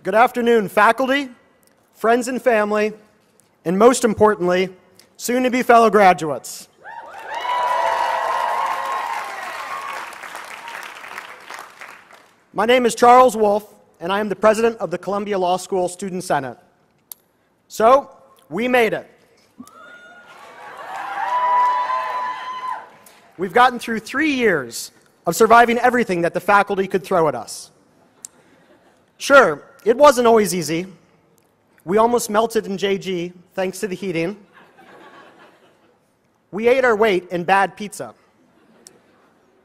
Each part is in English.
Good afternoon, faculty, friends and family, and most importantly, soon-to-be fellow graduates. My name is Charles Wolf, and I am the president of the Columbia Law School Student Senate. So, we made it. We've gotten through 3 years of surviving everything that the faculty could throw at us. Sure, it wasn't always easy. We almost melted in JG, thanks to the heating. We ate our weight in bad pizza.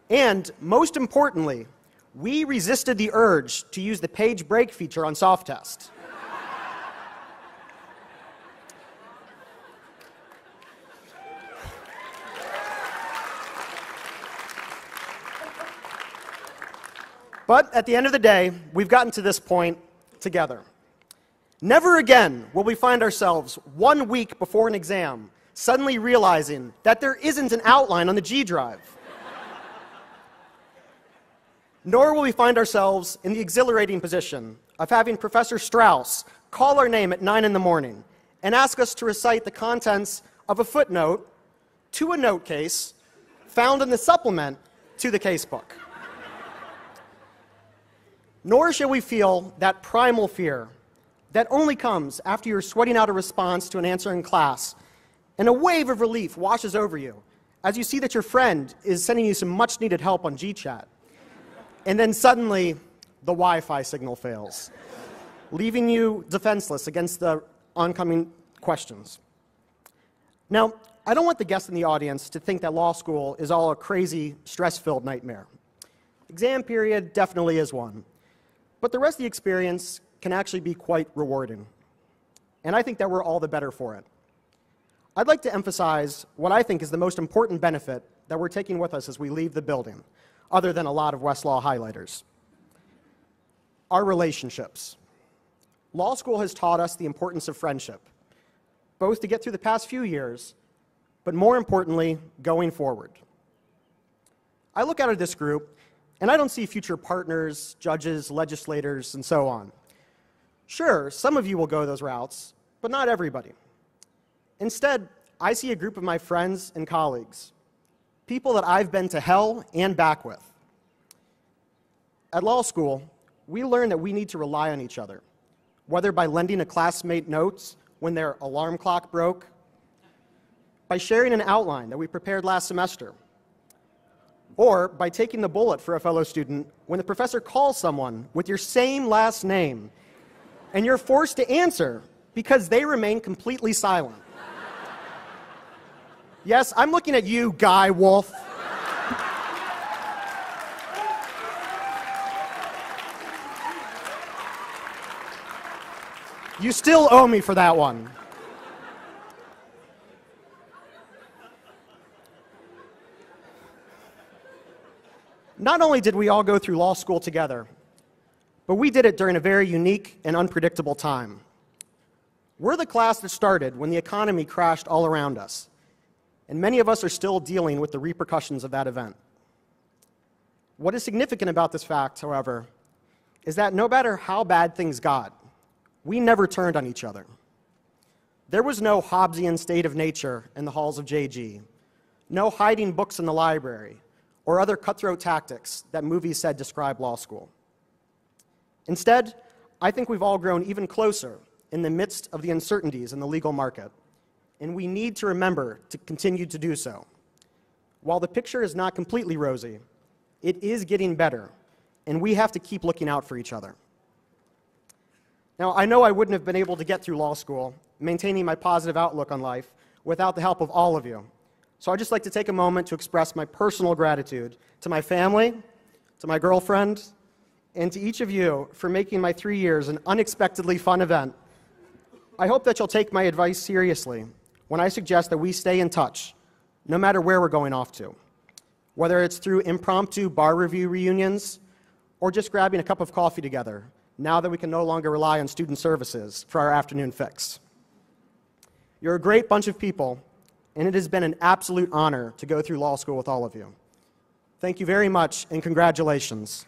And, most importantly, we resisted the urge to use the page break feature on Softtest. But at the end of the day, we've gotten to this point together. Never again will we find ourselves 1 week before an exam suddenly realizing that there isn't an outline on the G drive. Nor will we find ourselves in the exhilarating position of having Professor Strauss call our name at 9 in the morning and ask us to recite the contents of a footnote to a note case found in the supplement to the casebook. Nor shall we feel that primal fear that only comes after you're sweating out a response to an answer in class, and a wave of relief washes over you as you see that your friend is sending you some much-needed help on GChat. And then suddenly, the Wi-Fi signal fails, leaving you defenseless against the oncoming questions. Now, I don't want the guests in the audience to think that law school is all a crazy, stress-filled nightmare. Exam period definitely is one. But the rest of the experience can actually be quite rewarding. And I think that we're all the better for it. I'd like to emphasize what I think is the most important benefit that we're taking with us as we leave the building, other than a lot of Westlaw highlighters. Our relationships. Law school has taught us the importance of friendship, both to get through the past few years, but more importantly, going forward. I look out at this group, and I don't see future partners, judges, legislators, and so on. Sure, some of you will go those routes, but not everybody. Instead, I see a group of my friends and colleagues, people that I've been to hell and back with. At law school, we learn that we need to rely on each other, whether by lending a classmate notes when their alarm clock broke, by sharing an outline that we prepared last semester, or by taking the bullet for a fellow student when the professor calls someone with your same last name and you're forced to answer because they remain completely silent. Yes, I'm looking at you, Guy Wolf. You still owe me for that one. Not only did we all go through law school together, but we did it during a very unique and unpredictable time. We're the class that started when the economy crashed all around us, and many of us are still dealing with the repercussions of that event. What is significant about this fact, however, is that no matter how bad things got, we never turned on each other. There was no Hobbesian state of nature in the halls of JG, no hiding books in the library, or other cutthroat tactics that movies said describe law school. Instead, I think we've all grown even closer in the midst of the uncertainties in the legal market, and we need to remember to continue to do so. While the picture is not completely rosy, it is getting better, and we have to keep looking out for each other. Now, I know I wouldn't have been able to get through law school, maintaining my positive outlook on life, without the help of all of you. So I'd just like to take a moment to express my personal gratitude to my family, to my girlfriend, and to each of you for making my 3 years an unexpectedly fun event. I hope that you'll take my advice seriously when I suggest that we stay in touch, no matter where we're going off to, whether it's through impromptu bar review reunions or just grabbing a cup of coffee together, now that we can no longer rely on student services for our afternoon fix. You're a great bunch of people, and it has been an absolute honor to go through law school with all of you. Thank you very much, and congratulations.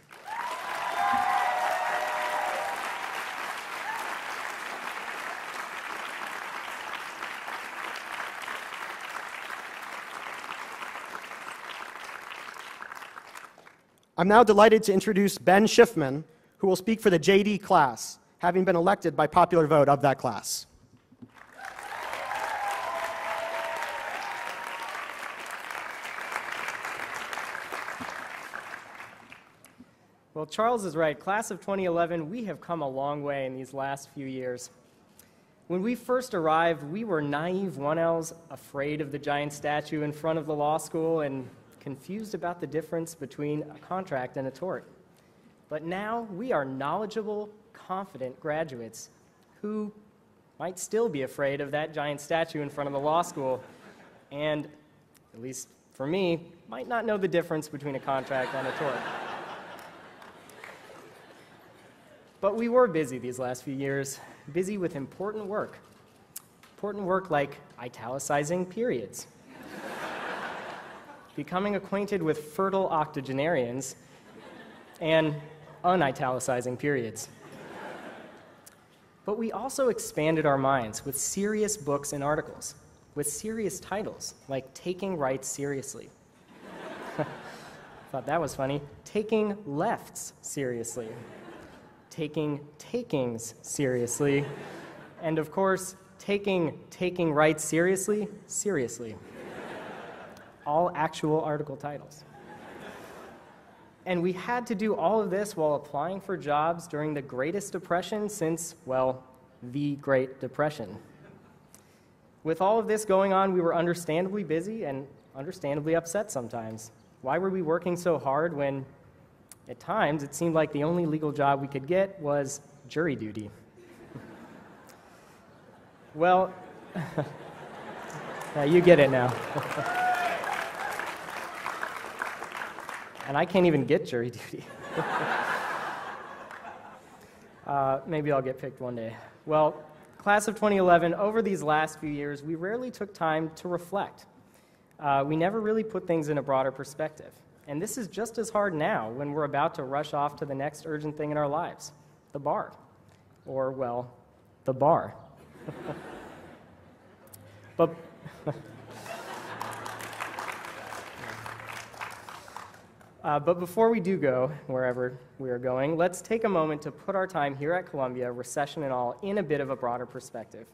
I'm now delighted to introduce Ben Schiffman, who will speak for the JD class, having been elected by popular vote of that class. Well, Charles is right. Class of 2011, we have come a long way in these last few years. When we first arrived, we were naive 1Ls, afraid of the giant statue in front of the law school, and confused about the difference between a contract and a tort. But now we are knowledgeable, confident graduates who might still be afraid of that giant statue in front of the law school, and, at least for me, might not know the difference between a contract and a tort. But we were busy these last few years, busy with important work like italicizing periods, becoming acquainted with fertile octogenarians, and unitalicizing periods. But we also expanded our minds with serious books and articles, with serious titles like Taking Rights Seriously. Thought that was funny. Taking Lefts Seriously. Taking Takings Seriously, and of course, Taking Rights Seriously, seriously. All actual article titles. And we had to do all of this while applying for jobs during the greatest depression since, well, the Great Depression. With all of this going on, we were understandably busy and understandably upset sometimes. Why were we working so hard when at times, it seemed like the only legal job we could get was jury duty? Well, you get it now. And I can't even get jury duty. Maybe I'll get picked one day. Well, class of 2011, over these last few years, we rarely took time to reflect. We never really put things in a broader perspective. And this is just as hard now when we're about to rush off to the next urgent thing in our lives, the bar. Or, well, the bar. But before we do go wherever we are going, let's take a moment to put our time here at Columbia, recession and all, in a bit of a broader perspective.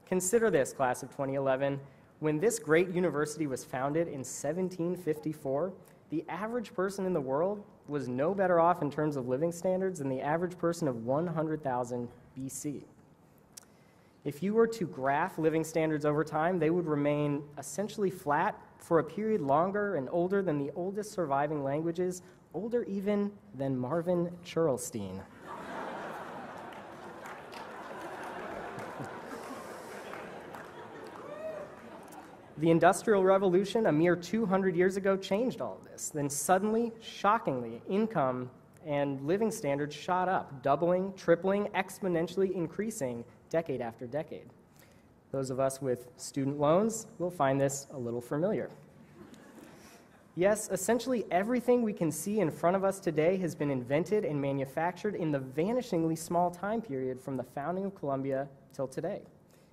Consider this, class of 2011. When this great university was founded in 1754, the average person in the world was no better off in terms of living standards than the average person of 100,000 BC. If you were to graph living standards over time, they would remain essentially flat for a period longer and older than the oldest surviving languages, older even than Marvin Churlstein. The Industrial Revolution, a mere 200 years ago, changed all of this. Then suddenly, shockingly, income and living standards shot up, doubling, tripling, exponentially increasing decade after decade. Those of us with student loans will find this a little familiar. Yes, essentially everything we can see in front of us today has been invented and manufactured in the vanishingly small time period from the founding of Columbia till today.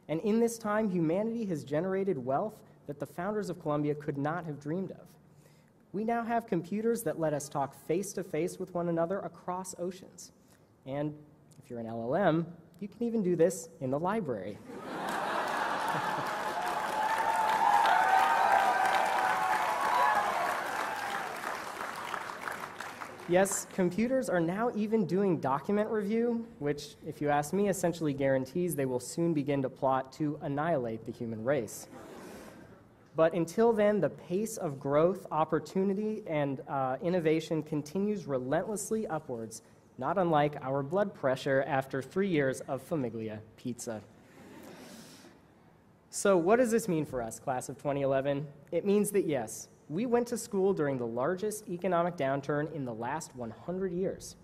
And in this time, humanity has generated wealth that the founders of Columbia could not have dreamed of. We now have computers that let us talk face-to-face with one another across oceans. And if you're an LLM, you can even do this in the library. Yes, computers are now even doing document review, which, if you ask me, essentially guarantees they will soon begin to plot to annihilate the human race. But until then, the pace of growth, opportunity, and innovation continues relentlessly upwards, not unlike our blood pressure after 3 years of Famiglia pizza. So what does this mean for us, class of 2011? It means that, yes, we went to school during the largest economic downturn in the last 100 years.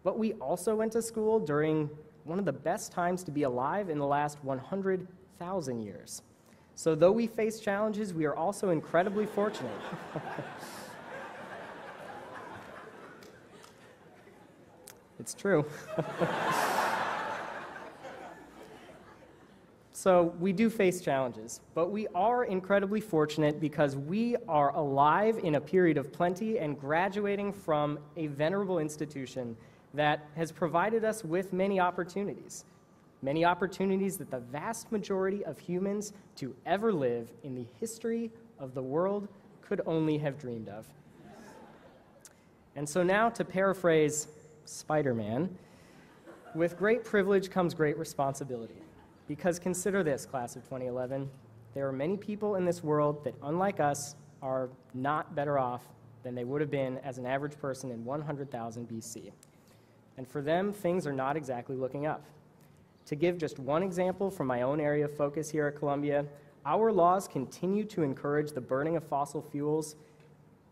But we also went to school during one of the best times to be alive in the last 100,000 years. So though we face challenges, we are also incredibly fortunate. It's true. So we do face challenges, but we are incredibly fortunate because we are alive in a period of plenty and graduating from a venerable institution that has provided us with many opportunities that the vast majority of humans to ever live in the history of the world could only have dreamed of. And so now, to paraphrase Spider-Man, with great privilege comes great responsibility. Because consider this, class of 2011, there are many people in this world that, unlike us, are not better off than they would have been as an average person in 100,000 BC. And for them, things are not exactly looking up. To give just one example from my own area of focus here at Columbia, our laws continue to encourage the burning of fossil fuels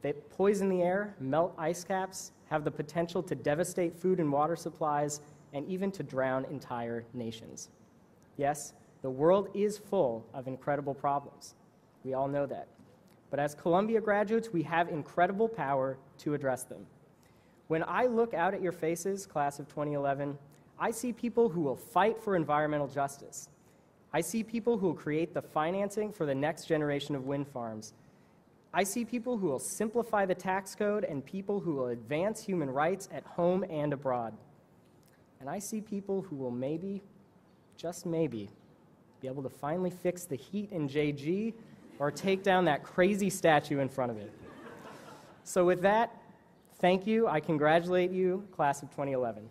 that poison the air, melt ice caps, have the potential to devastate food and water supplies, and even to drown entire nations. Yes, the world is full of incredible problems. We all know that. But as Columbia graduates, we have incredible power to address them. When I look out at your faces, class of 2011, I see people who will fight for environmental justice. I see people who will create the financing for the next generation of wind farms. I see people who will simplify the tax code and people who will advance human rights at home and abroad. And I see people who will maybe, just maybe, be able to finally fix the heat in JG or take down that crazy statue in front of it. So with that, thank you. I congratulate you, class of 2011.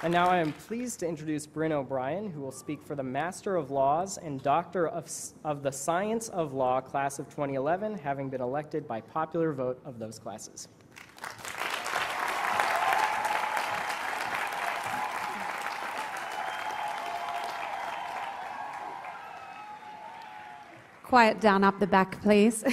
And now I am pleased to introduce Bryn O'Brien, who will speak for the Master of Laws and Doctor of the Science of Law class of 2011, having been elected by popular vote of those classes. Quiet down up the back, please.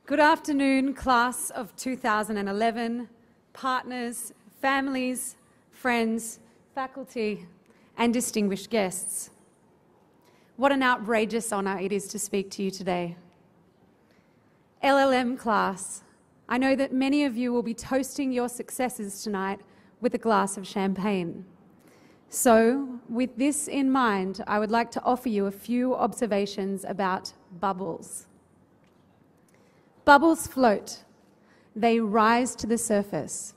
Good afternoon, class of 2011, partners, families, friends, faculty, and distinguished guests. What an outrageous honor it is to speak to you today. LLM class, I know that many of you will be toasting your successes tonight with a glass of champagne. So, with this in mind, I would like to offer you a few observations about bubbles. Bubbles float. They rise to the surface,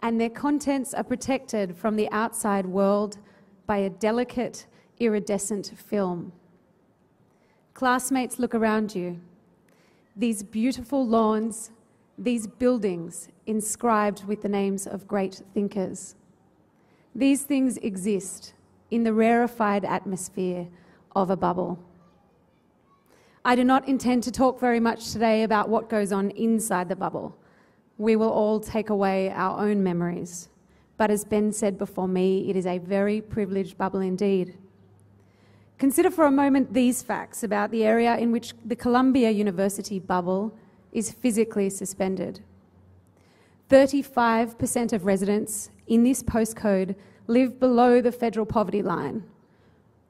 and their contents are protected from the outside world by a delicate, iridescent film. Classmates, look around you. These beautiful lawns, these buildings inscribed with the names of great thinkers. These things exist in the rarefied atmosphere of a bubble. I do not intend to talk very much today about what goes on inside the bubble. We will all take away our own memories. But as Ben said before me, it is a very privileged bubble indeed. Consider for a moment these facts about the area in which the Columbia University bubble is physically suspended. 35% of residents in this postcode live below the federal poverty line,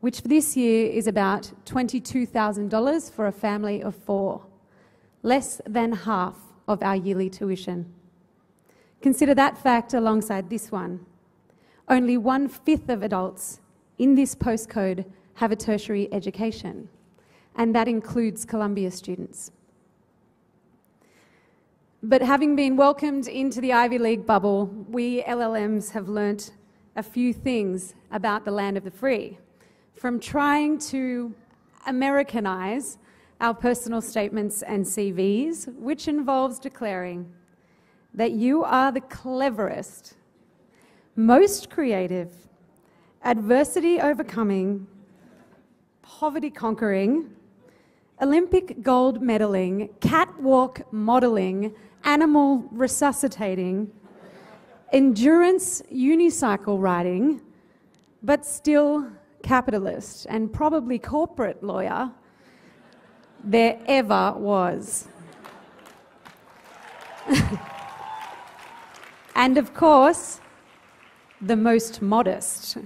which for this year is about $22,000 for a family of 4, less than half of our yearly tuition. Consider that fact alongside this one. Only 1/5 of adults in this postcode have a tertiary education, and that includes Columbia students. But having been welcomed into the Ivy League bubble, we LLMs have learnt a few things about the land of the free, from trying to Americanize our personal statements and CVs, which involves declaring that you are the cleverest, most creative, adversity overcoming, poverty conquering, Olympic gold medaling, catwalk modeling, animal resuscitating, endurance unicycle riding, but still capitalist and probably corporate lawyer there ever was. And of course, the most modest.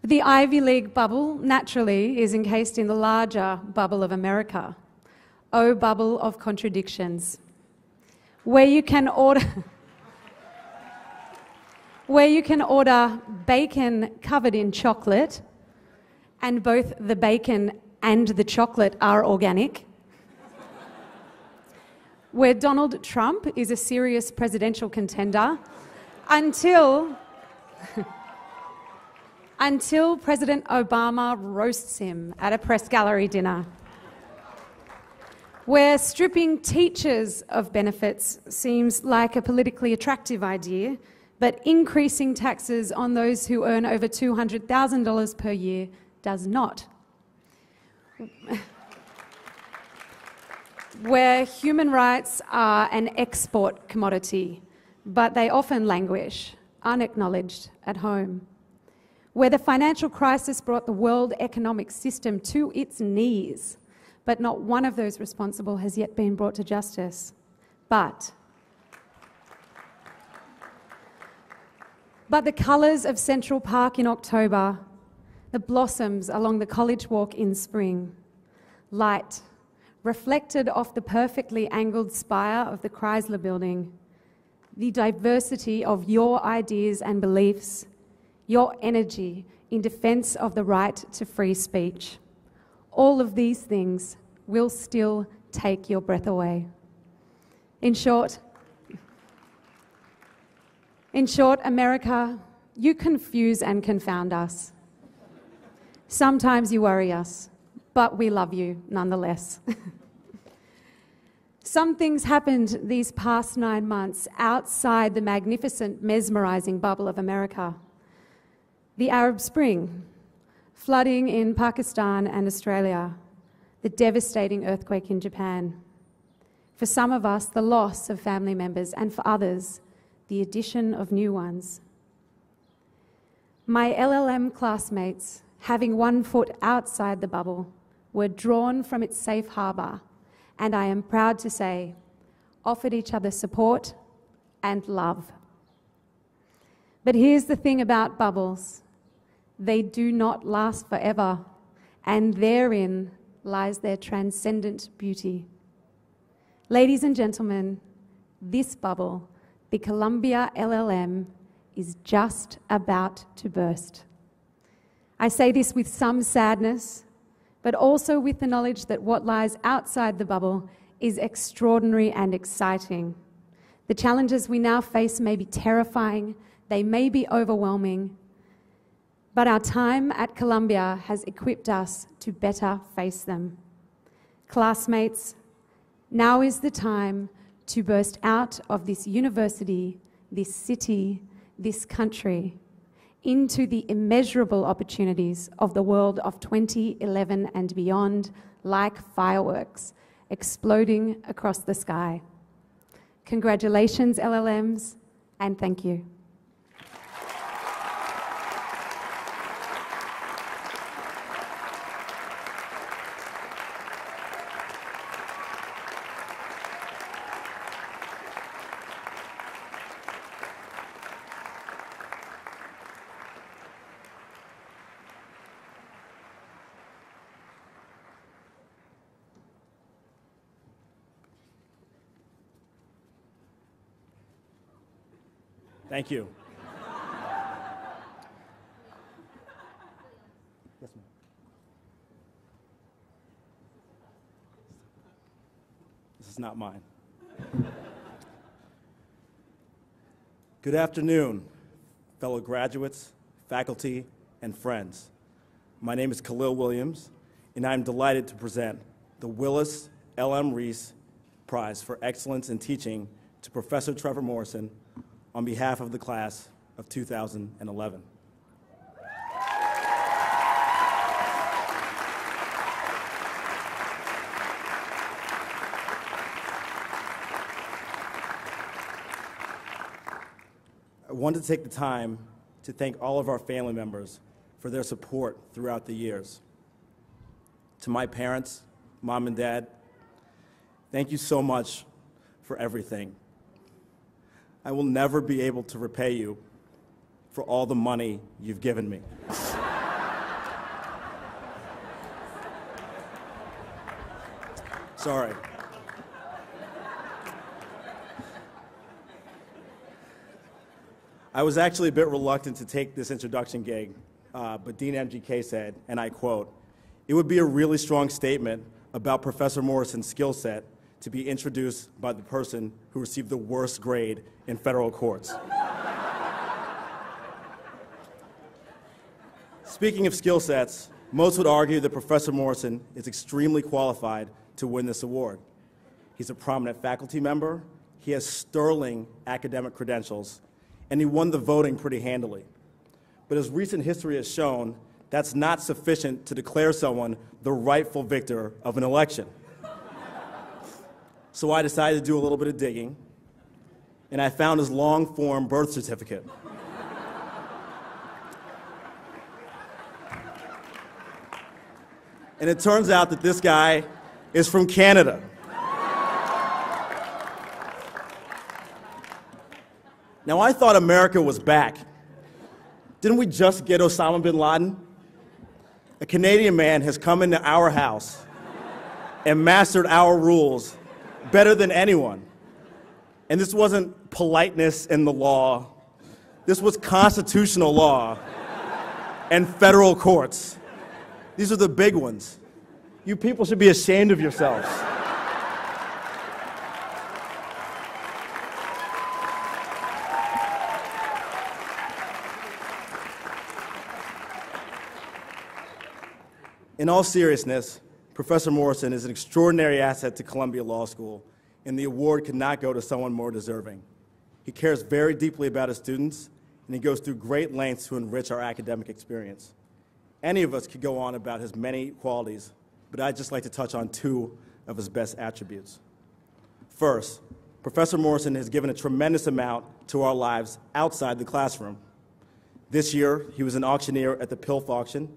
The Ivy League bubble, naturally, is encased in the larger bubble of America. Oh, bubble of contradictions. Where you can order bacon covered in chocolate, and both the bacon and the chocolate are organic. Where Donald Trump is a serious presidential contender until President Obama roasts him at a press gallery dinner. Where stripping teachers of benefits seems like a politically attractive idea, but increasing taxes on those who earn over $200,000 per year does not. Where human rights are an export commodity, but they often languish, unacknowledged at home. Where the financial crisis brought the world economic system to its knees, but not one of those responsible has yet been brought to justice. But the colours of Central Park in October, the blossoms along the College Walk in spring, light reflected off the perfectly angled spire of the Chrysler Building, the diversity of your ideas and beliefs, your energy in defence of the right to free speech. All of these things will still take your breath away. In short, America, you confuse and confound us. Sometimes you worry us, but we love you nonetheless. Some things happened these past 9 months outside the magnificent, mesmerizing bubble of America. The Arab Spring, flooding in Pakistan and Australia, the devastating earthquake in Japan. For some of us, the loss of family members, and for others, the addition of new ones. My LLM classmates, having one foot outside the bubble, were drawn from its safe harbour, and I am proud to say, offered each other support and love. But here's the thing about bubbles. They do not last forever, and therein lies their transcendent beauty. Ladies and gentlemen, this bubble, the Columbia LLM, is just about to burst. I say this with some sadness, but also with the knowledge that what lies outside the bubble is extraordinary and exciting. The challenges we now face may be terrifying, they may be overwhelming, but our time at Columbia has equipped us to better face them. Classmates, now is the time to burst out of this university, this city, this country, into the immeasurable opportunities of the world of 2011 and beyond, like fireworks exploding across the sky. Congratulations, LLMs, and thank you. Thank you. Yes, ma'am. This is not mine. Good afternoon, fellow graduates, faculty, and friends. My name is Khalil Williams, and I'm delighted to present the Willis L.M. Reese Prize for Excellence in Teaching to Professor Trevor Morrison on behalf of the class of 2011. I wanted to take the time to thank all of our family members for their support throughout the years. To my parents, Mom and Dad, thank you so much for everything. I will never be able to repay you for all the money you've given me. Sorry. I was actually a bit reluctant to take this introduction gig, but Dean MGK said, and I quote, "It would be a really strong statement about Professor Morrison's skill set to be introduced by the person who received the worst grade in federal courts." Speaking of skill sets, most would argue that Professor Morrison is extremely qualified to win this award. He's a prominent faculty member, he has sterling academic credentials, and he won the voting pretty handily. But as recent history has shown, that's not sufficient to declare someone the rightful victor of an election. So I decided to do a little bit of digging, and I found his long-form birth certificate. And it turns out that this guy is from Canada. Now, I thought America was back. Didn't we just get Osama bin Laden? A Canadian man has come into our house and mastered our rules better than anyone. And this wasn't politeness in the law. This was constitutional law and federal courts. These are the big ones. You people should be ashamed of yourselves. In all seriousness, Professor Morrison is an extraordinary asset to Columbia Law School, and the award could not go to someone more deserving. He cares very deeply about his students, and he goes through great lengths to enrich our academic experience. Any of us could go on about his many qualities, but I'd just like to touch on two of his best attributes. First, Professor Morrison has given a tremendous amount to our lives outside the classroom. This year, he was an auctioneer at the PILF auction.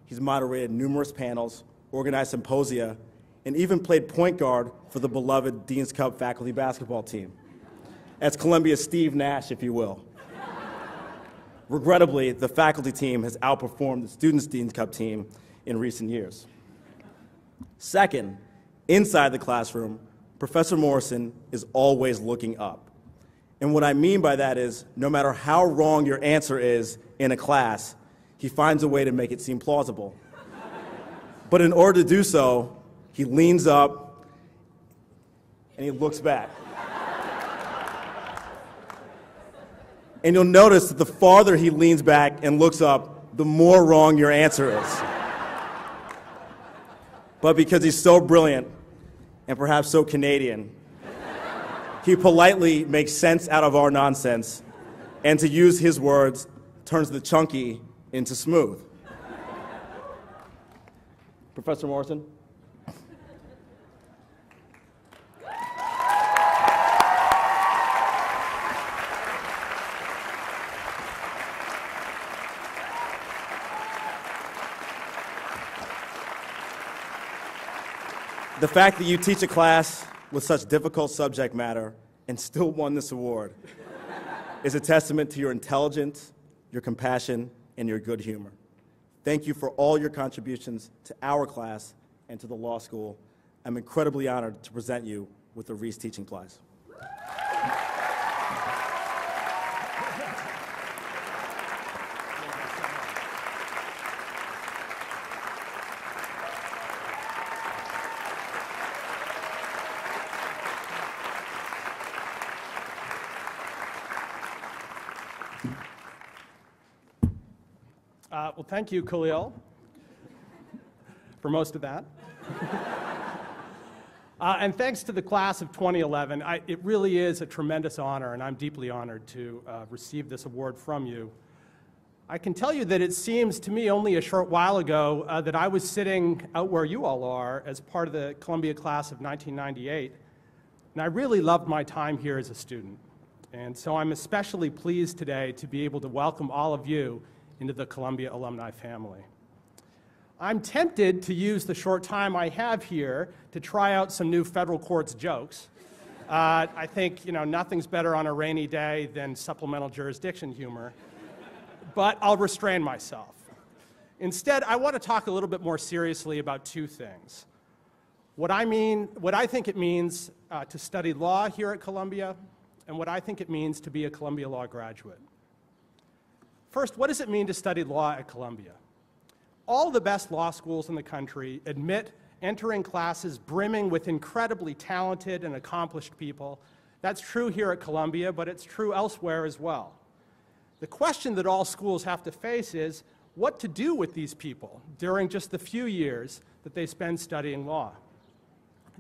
He's moderated numerous panels, organized symposia, and even played point guard for the beloved Dean's Cup faculty basketball team. That's Columbia's Steve Nash, if you will. Regrettably, the faculty team has outperformed the students' Dean's Cup team in recent years. Second, inside the classroom, Professor Morrison is always looking up. And what I mean by that is, no matter how wrong your answer is in a class, he finds a way to make it seem plausible. But in order to do so, he leans up and he looks back. And you'll notice that the farther he leans back and looks up, the more wrong your answer is. But because he's so brilliant, and perhaps so Canadian, he politely makes sense out of our nonsense, and to use his words, turns the chunky into smooth. Professor Morrison. The fact that you teach a class with such difficult subject matter and still won this award is a testament to your intelligence, your compassion, and your good humor. Thank you for all your contributions to our class and to the law school. I'm incredibly honored to present you with the Reese Teaching Prize. Well, thank you, Khalil, for most of that. And thanks to the class of 2011. It really is a tremendous honor, and I'm deeply honored to receive this award from you. I can tell you that it seems to me only a short while ago that I was sitting out where you all are as part of the Columbia class of 1998, and I really loved my time here as a student. And so I'm especially pleased today to be able to welcome all of you into the Columbia alumni family. I'm tempted to use the short time I have here to try out some new federal courts jokes. I think, nothing's better on a rainy day than supplemental jurisdiction humor, but I'll restrain myself. Instead, I want to talk a little bit more seriously about two things. what I think it means to study law here at Columbia, and what I think it means to be a Columbia Law graduate. First, what does it mean to study law at Columbia? All the best law schools in the country admit entering classes brimming with incredibly talented and accomplished people. That's true here at Columbia, but it's true elsewhere as well. The question that all schools have to face is what to do with these people during just the few years that they spend studying law.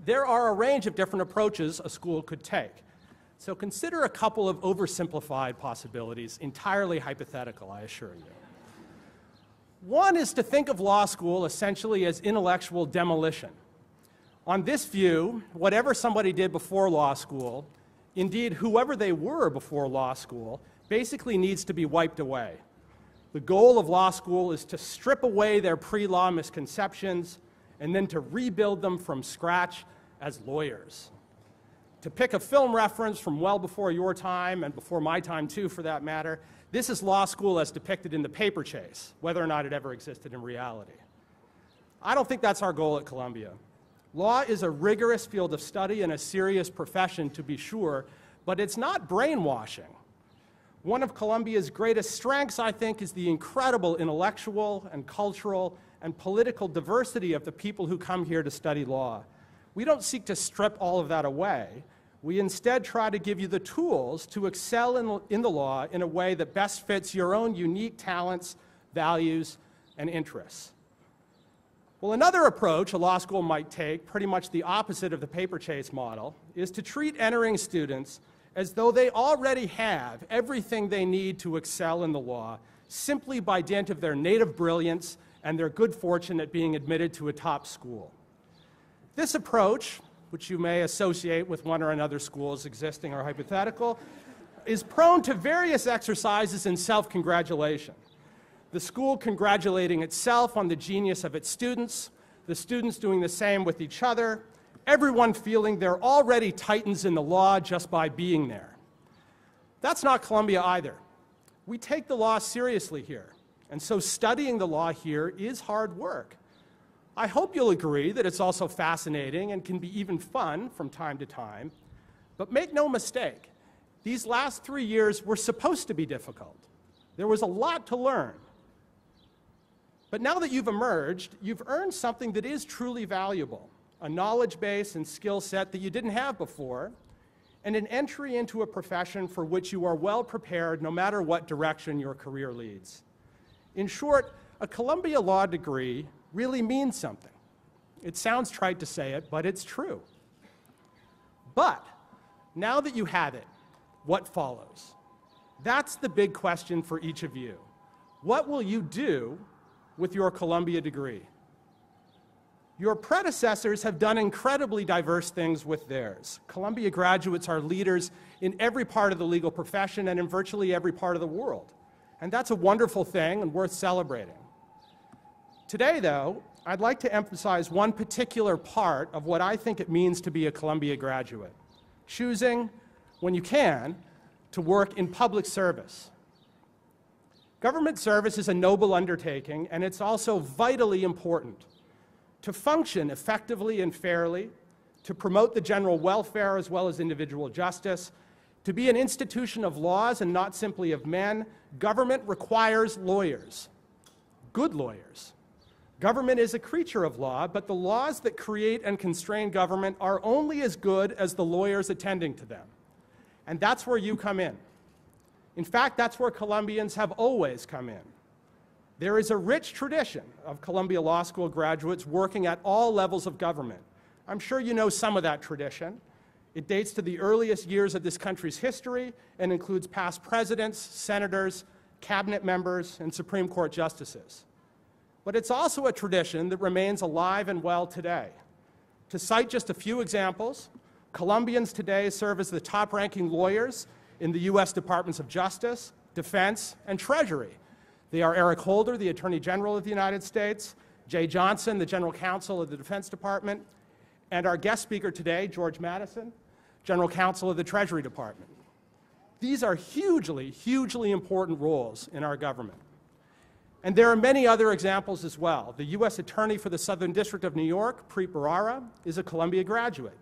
There are a range of different approaches a school could take. So consider a couple of oversimplified possibilities, entirely hypothetical, I assure you. One is to think of law school essentially as intellectual demolition. On this view, whatever somebody did before law school, indeed whoever they were before law school, basically needs to be wiped away. The goal of law school is to strip away their pre-law misconceptions and then to rebuild them from scratch as lawyers. To pick a film reference from well before your time, and before my time too for that matter, this is law school as depicted in The Paper Chase, whether or not it ever existed in reality. I don't think that's our goal at Columbia. Law is a rigorous field of study and a serious profession, to be sure, but it's not brainwashing. One of Columbia's greatest strengths, I think, is the incredible intellectual and cultural and political diversity of the people who come here to study law. We don't seek to strip all of that away. We instead try to give you the tools to excel in the law in a way that best fits your own unique talents, values, and interests. Well, another approach a law school might take, pretty much the opposite of the paper chase model, is to treat entering students as though they already have everything they need to excel in the law simply by dint of their native brilliance and their good fortune at being admitted to a top school. This approach, which you may associate with one or another school's existing or hypothetical, is prone to various exercises in self-congratulation. The school congratulating itself on the genius of its students, the students doing the same with each other, everyone feeling they're already titans in the law just by being there. That's not Columbia either. We take the law seriously here, and so studying the law here is hard work. I hope you'll agree that it's also fascinating and can be even fun from time to time, but make no mistake, these last 3 years were supposed to be difficult. There was a lot to learn. But now that you've emerged, you've earned something that is truly valuable, a knowledge base and skill set that you didn't have before, and an entry into a profession for which you are well prepared no matter what direction your career leads. In short, a Columbia Law degree really means something. It sounds trite to say it, but it's true. But now that you have it, what follows? That's the big question for each of you. What will you do with your Columbia degree? Your predecessors have done incredibly diverse things with theirs. Columbia graduates are leaders in every part of the legal profession and in virtually every part of the world. And that's a wonderful thing and worth celebrating. Today, though, I'd like to emphasize one particular part of what I think it means to be a Columbia graduate: choosing, when you can, to work in public service. Government service is a noble undertaking, and it's also vitally important. To function effectively and fairly, to promote the general welfare as well as individual justice, to be an institution of laws and not simply of men, government requires lawyers, good lawyers. Government is a creature of law, but the laws that create and constrain government are only as good as the lawyers attending to them. And that's where you come in. In fact, that's where Columbians have always come in. There is a rich tradition of Columbia Law School graduates working at all levels of government. I'm sure you know some of that tradition. It dates to the earliest years of this country's history and includes past presidents, senators, cabinet members, and Supreme Court justices. But it's also a tradition that remains alive and well today. To cite just a few examples, Columbians today serve as the top-ranking lawyers in the U.S. Departments of Justice, Defense, and Treasury. They are Eric Holder, the Attorney General of the United States, Jay Johnson, the General Counsel of the Defense Department, and our guest speaker today, George Madison, General Counsel of the Treasury Department. These are hugely, hugely important roles in our government. And there are many other examples as well. The U.S. Attorney for the Southern District of New York, Preet Bharara, is a Columbia graduate.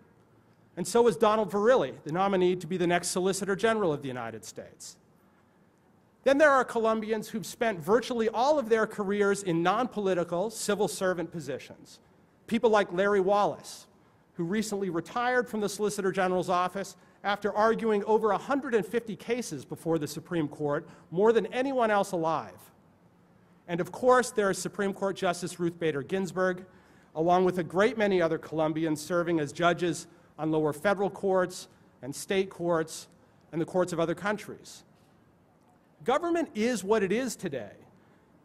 And so is Donald Verrilli, the nominee to be the next Solicitor General of the United States. Then there are Columbians who've spent virtually all of their careers in non-political civil servant positions. People like Larry Wallace, who recently retired from the Solicitor General's office after arguing over 150 cases before the Supreme Court, more than anyone else alive. And of course, there is Supreme Court Justice Ruth Bader Ginsburg, along with a great many other Columbians serving as judges on lower federal courts and state courts and the courts of other countries. Government is what it is today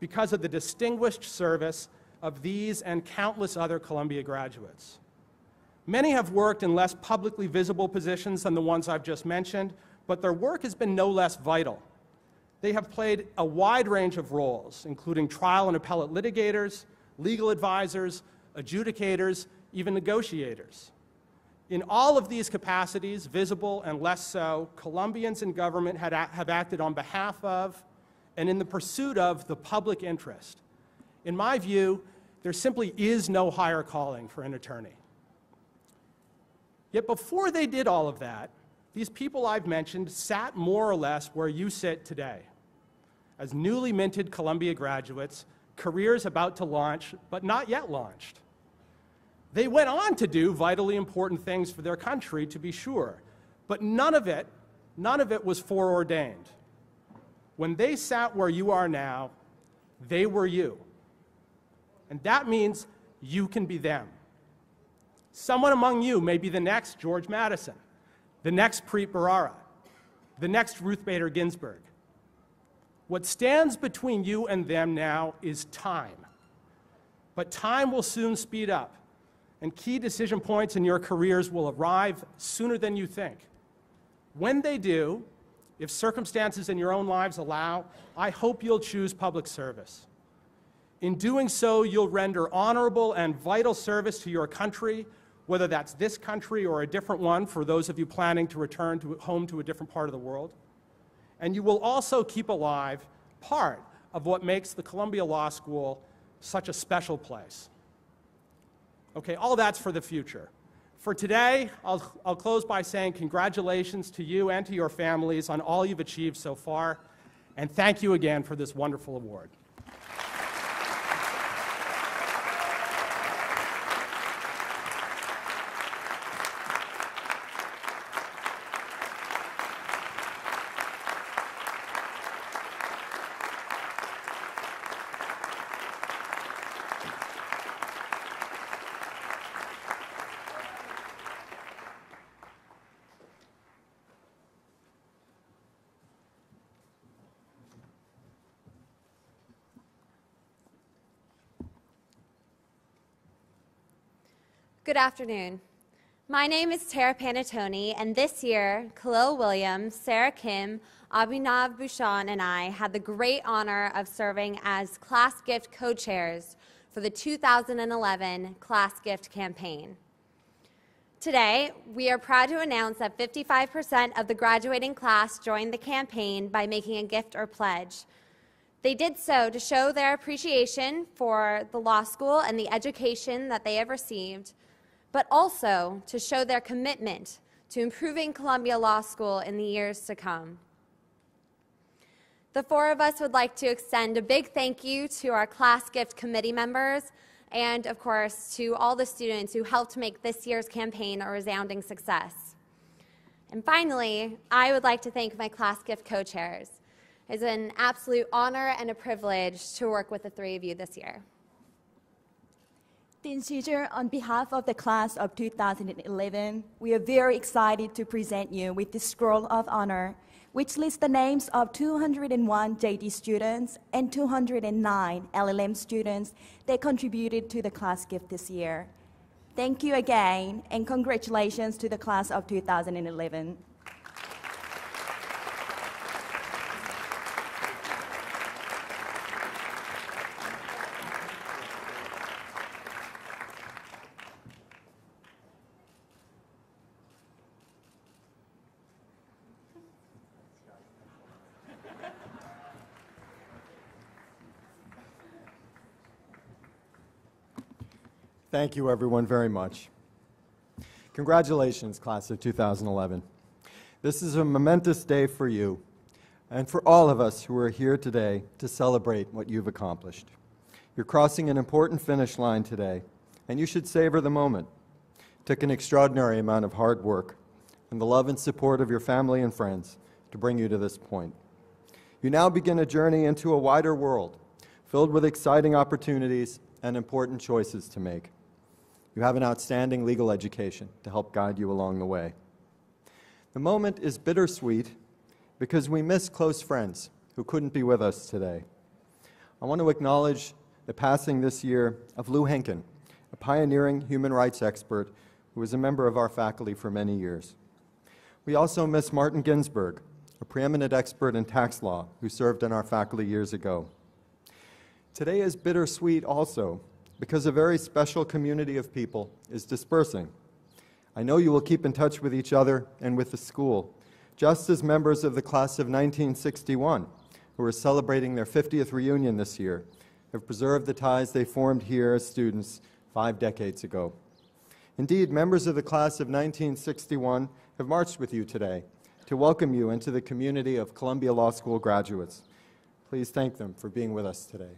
because of the distinguished service of these and countless other Columbia graduates. Many have worked in less publicly visible positions than the ones I've just mentioned, but their work has been no less vital. They have played a wide range of roles, including trial and appellate litigators, legal advisors, adjudicators, even negotiators. In all of these capacities, visible and less so, Columbians in government have acted on behalf of and in the pursuit of the public interest. In my view, there simply is no higher calling for an attorney. Yet before they did all of that, these people I've mentioned sat more or less where you sit today, as newly minted Columbia graduates, careers about to launch, but not yet launched. They went on to do vitally important things for their country, to be sure, but none of it was foreordained. When they sat where you are now, they were you. And that means you can be them. Someone among you may be the next George Madison, the next Preet Bharara, the next Ruth Bader Ginsburg. What stands between you and them now is time. But time will soon speed up, and key decision points in your careers will arrive sooner than you think. When they do, if circumstances in your own lives allow, I hope you'll choose public service. In doing so, you'll render honorable and vital service to your country, whether that's this country or a different one for those of you planning to return home to a different part of the world. And you will also keep alive part of what makes the Columbia Law School such a special place. Okay, all that's for the future. For today, I'll close by saying congratulations to you and to your families on all you've achieved so far, and thank you again for this wonderful award. Good afternoon. My name is Tara Panatoni, and this year, Khalil Williams, Sarah Kim, Abhinav Bhushan, and I had the great honor of serving as class gift co-chairs for the 2011 Class Gift Campaign. Today, we are proud to announce that 55% of the graduating class joined the campaign by making a gift or pledge. They did so to show their appreciation for the law school and the education that they have received, but also to show their commitment to improving Columbia Law School in the years to come. The four of us would like to extend a big thank you to our class gift committee members and, of course, to all the students who helped make this year's campaign a resounding success. And finally, I would like to thank my class gift co-chairs. It's an absolute honor and a privilege to work with the three of you this year. Dean Teacher, on behalf of the class of 2011, we are very excited to present you with the Scroll of Honor, which lists the names of 201 JD students and 209 LLM students that contributed to the class gift this year. Thank you again, and congratulations to the class of 2011. Thank you, everyone, very much. Congratulations, class of 2011. This is a momentous day for you and for all of us who are here today to celebrate what you've accomplished. You're crossing an important finish line today, and you should savor the moment. It took an extraordinary amount of hard work and the love and support of your family and friends to bring you to this point. You now begin a journey into a wider world filled with exciting opportunities and important choices to make. You have an outstanding legal education to help guide you along the way. The moment is bittersweet because we miss close friends who couldn't be with us today. I want to acknowledge the passing this year of Lou Henkin, a pioneering human rights expert who was a member of our faculty for many years. We also miss Martin Ginsburg, a preeminent expert in tax law who served in our faculty years ago. Today is bittersweet also because a very special community of people is dispersing. I know you will keep in touch with each other and with the school, just as members of the class of 1961, who are celebrating their 50th reunion this year, have preserved the ties they formed here as students 5 decades ago. Indeed, members of the class of 1961 have marched with you today to welcome you into the community of Columbia Law School graduates. Please thank them for being with us today.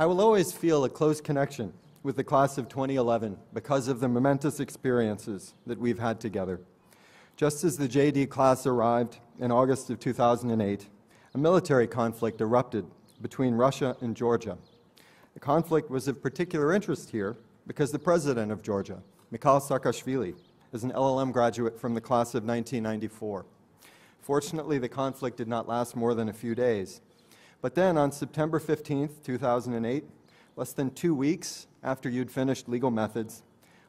I will always feel a close connection with the class of 2011 because of the momentous experiences that we've had together. Just as the JD class arrived in August of 2008, a military conflict erupted between Russia and Georgia. The conflict was of particular interest here because the president of Georgia, Mikhail Saakashvili, is an LLM graduate from the class of 1994. Fortunately, the conflict did not last more than a few days. But then on September 15th, 2008, less than 2 weeks after you'd finished legal methods,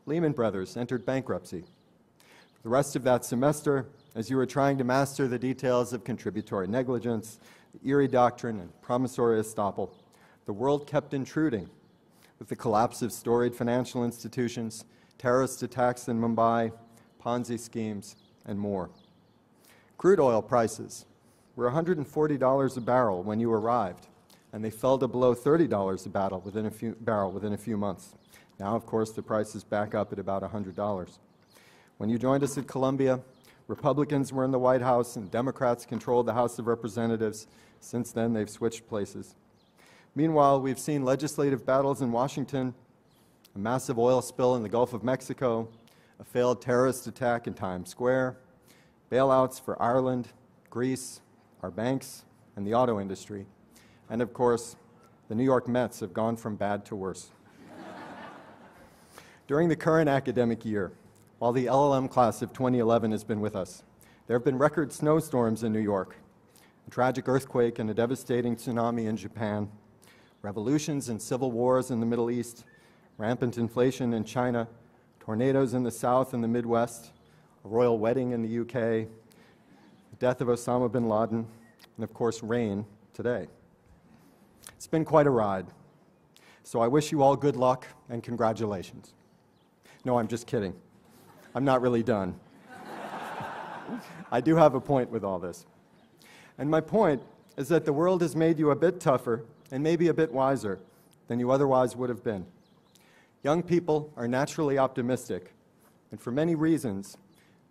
Lehman Brothers entered bankruptcy. For the rest of that semester, as you were trying to master the details of contributory negligence, the Erie Doctrine, and promissory estoppel, the world kept intruding with the collapse of storied financial institutions, terrorist attacks in Mumbai, Ponzi schemes, and more. Crude oil prices were $140 a barrel when you arrived, and they fell to below $30 a barrel within a few months. Now, of course, the price is back up at about $100. When you joined us at Columbia, Republicans were in the White House and Democrats controlled the House of Representatives. Since then, they've switched places. Meanwhile, we've seen legislative battles in Washington, a massive oil spill in the Gulf of Mexico, a failed terrorist attack in Times Square, bailouts for Ireland, Greece, our banks, and the auto industry. And of course, the New York Mets have gone from bad to worse. During the current academic year, while the LLM class of 2011 has been with us, there have been record snowstorms in New York, a tragic earthquake and a devastating tsunami in Japan, revolutions and civil wars in the Middle East, rampant inflation in China, tornadoes in the South and the Midwest, a royal wedding in the UK, death of Osama bin Laden, and of course, rain today. It's been quite a ride. So I wish you all good luck and congratulations. No, I'm just kidding. I'm not really done. I do have a point with all this. And my point is that the world has made you a bit tougher and maybe a bit wiser than you otherwise would have been. Young people are naturally optimistic, and for many reasons,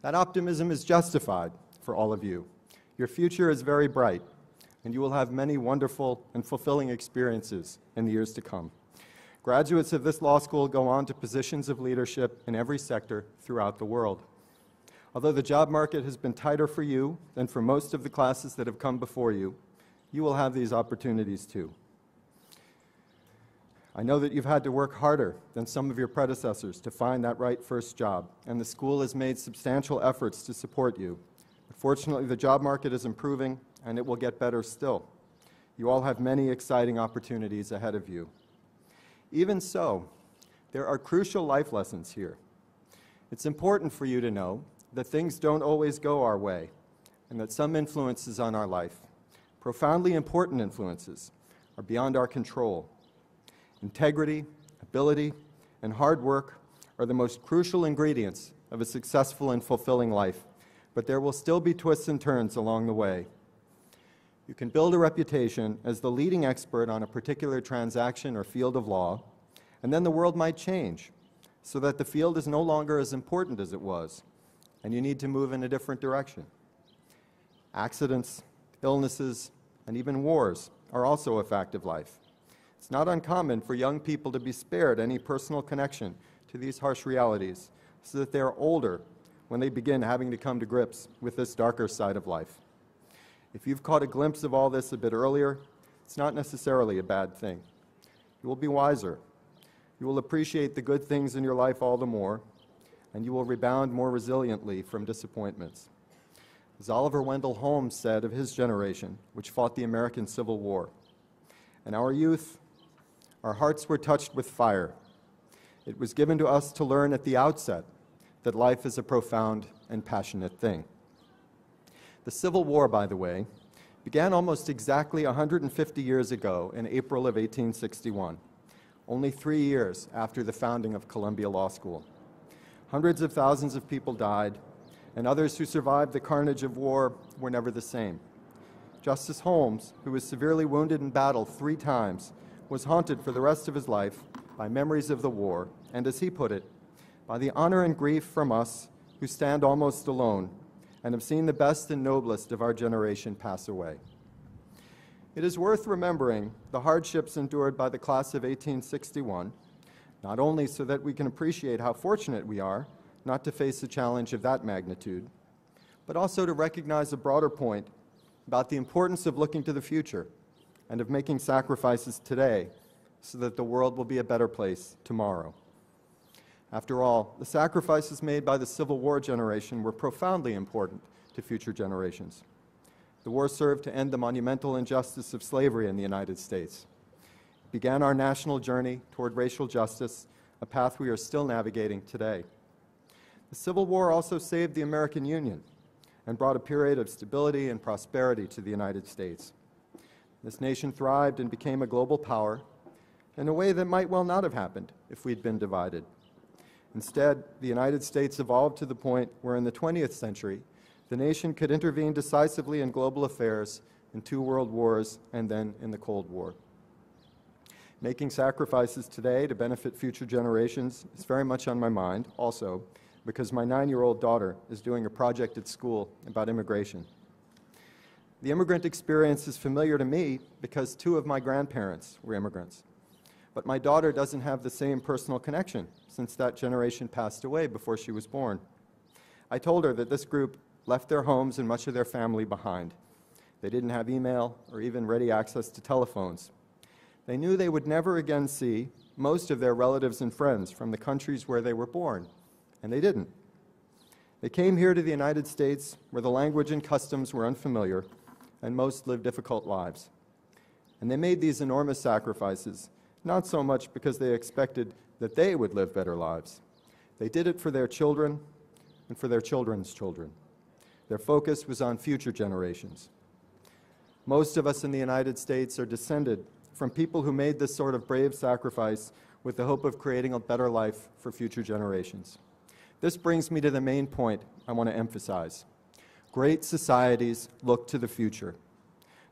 that optimism is justified for all of you. Your future is very bright, and you will have many wonderful and fulfilling experiences in the years to come. Graduates of this law school go on to positions of leadership in every sector throughout the world. Although the job market has been tighter for you than for most of the classes that have come before you, you will have these opportunities too. I know that you've had to work harder than some of your predecessors to find that right first job, and the school has made substantial efforts to support you. Fortunately, the job market is improving, and it will get better still. You all have many exciting opportunities ahead of you. Even so, there are crucial life lessons here. It's important for you to know that things don't always go our way, and that some influences on our life, profoundly important influences, are beyond our control. Integrity, ability, and hard work are the most crucial ingredients of a successful and fulfilling life, but there will still be twists and turns along the way. You can build a reputation as the leading expert on a particular transaction or field of law, and then the world might change so that the field is no longer as important as it was, and you need to move in a different direction. Accidents, illnesses, and even wars are also a fact of life. It's not uncommon for young people to be spared any personal connection to these harsh realities so that they are older when they begin having to come to grips with this darker side of life. If you've caught a glimpse of all this a bit earlier, it's not necessarily a bad thing. You will be wiser. You will appreciate the good things in your life all the more, and you will rebound more resiliently from disappointments. As Oliver Wendell Holmes said of his generation, which fought the American Civil War, in our youth, our hearts were touched with fire. It was given to us to learn at the outset that life is a profound and passionate thing. The Civil War, by the way, began almost exactly 150 years ago in April of 1861, only 3 years after the founding of Columbia Law School. Hundreds of thousands of people died, and others who survived the carnage of war were never the same. Justice Holmes, who was severely wounded in battle 3 times, was haunted for the rest of his life by memories of the war, and as he put it, by the honor and grief from us who stand almost alone and have seen the best and noblest of our generation pass away. It is worth remembering the hardships endured by the class of 1861, not only so that we can appreciate how fortunate we are not to face a challenge of that magnitude, but also to recognize a broader point about the importance of looking to the future and of making sacrifices today so that the world will be a better place tomorrow. After all, the sacrifices made by the Civil War generation were profoundly important to future generations. The war served to end the monumental injustice of slavery in the United States. It began our national journey toward racial justice, a path we are still navigating today. The Civil War also saved the American Union and brought a period of stability and prosperity to the United States. This nation thrived and became a global power in a way that might well not have happened if we'd been divided. Instead, the United States evolved to the point where in the 20th century, the nation could intervene decisively in global affairs in 2 world wars and then in the Cold War. Making sacrifices today to benefit future generations is very much on my mind, also because my 9-year-old daughter is doing a project at school about immigration. The immigrant experience is familiar to me because 2 of my grandparents were immigrants. But my daughter doesn't have the same personal connection since that generation passed away before she was born. I told her that this group left their homes and much of their family behind. They didn't have email or even ready access to telephones. They knew they would never again see most of their relatives and friends from the countries where they were born, and they didn't. They came here to the United States where the language and customs were unfamiliar, and most lived difficult lives. And they made these enormous sacrifices, not so much because they expected that they would live better lives. They did it for their children and for their children's children. Their focus was on future generations. Most of us in the United States are descended from people who made this sort of brave sacrifice with the hope of creating a better life for future generations. This brings me to the main point I want to emphasize. Great societies look to the future.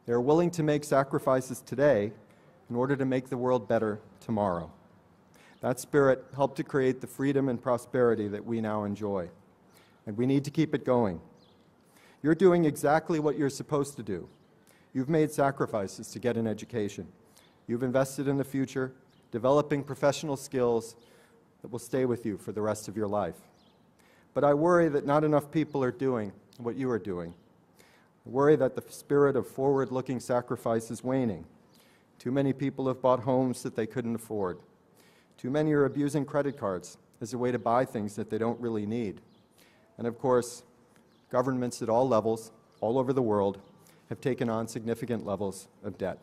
They are willing to make sacrifices today in order to make the world better tomorrow. That spirit helped to create the freedom and prosperity that we now enjoy, and we need to keep it going. You're doing exactly what you're supposed to do. You've made sacrifices to get an education. You've invested in the future, developing professional skills that will stay with you for the rest of your life. But I worry that not enough people are doing what you are doing. I worry that the spirit of forward-looking sacrifice is waning. Too many people have bought homes that they couldn't afford. Too many are abusing credit cards as a way to buy things that they don't really need. And of course, governments at all levels, all over the world, have taken on significant levels of debt.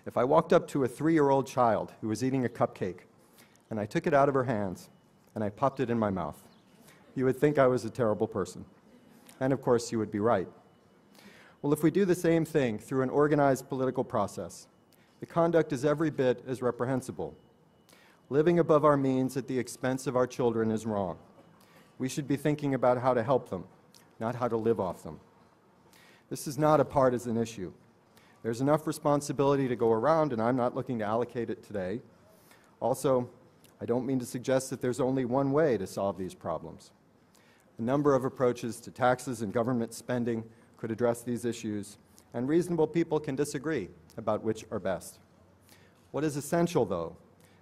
If I walked up to a 3-year-old child who was eating a cupcake, and I took it out of her hands, and I popped it in my mouth, you would think I was a terrible person. And of course, you would be right. Well, if we do the same thing through an organized political process, the conduct is every bit as reprehensible. Living above our means at the expense of our children is wrong. We should be thinking about how to help them, not how to live off them. This is not a partisan issue. There's enough responsibility to go around, and I'm not looking to allocate it today. Also, I don't mean to suggest that there's only one way to solve these problems. A number of approaches to taxes and government spending could address these issues, and reasonable people can disagree about which are best. What is essential, though,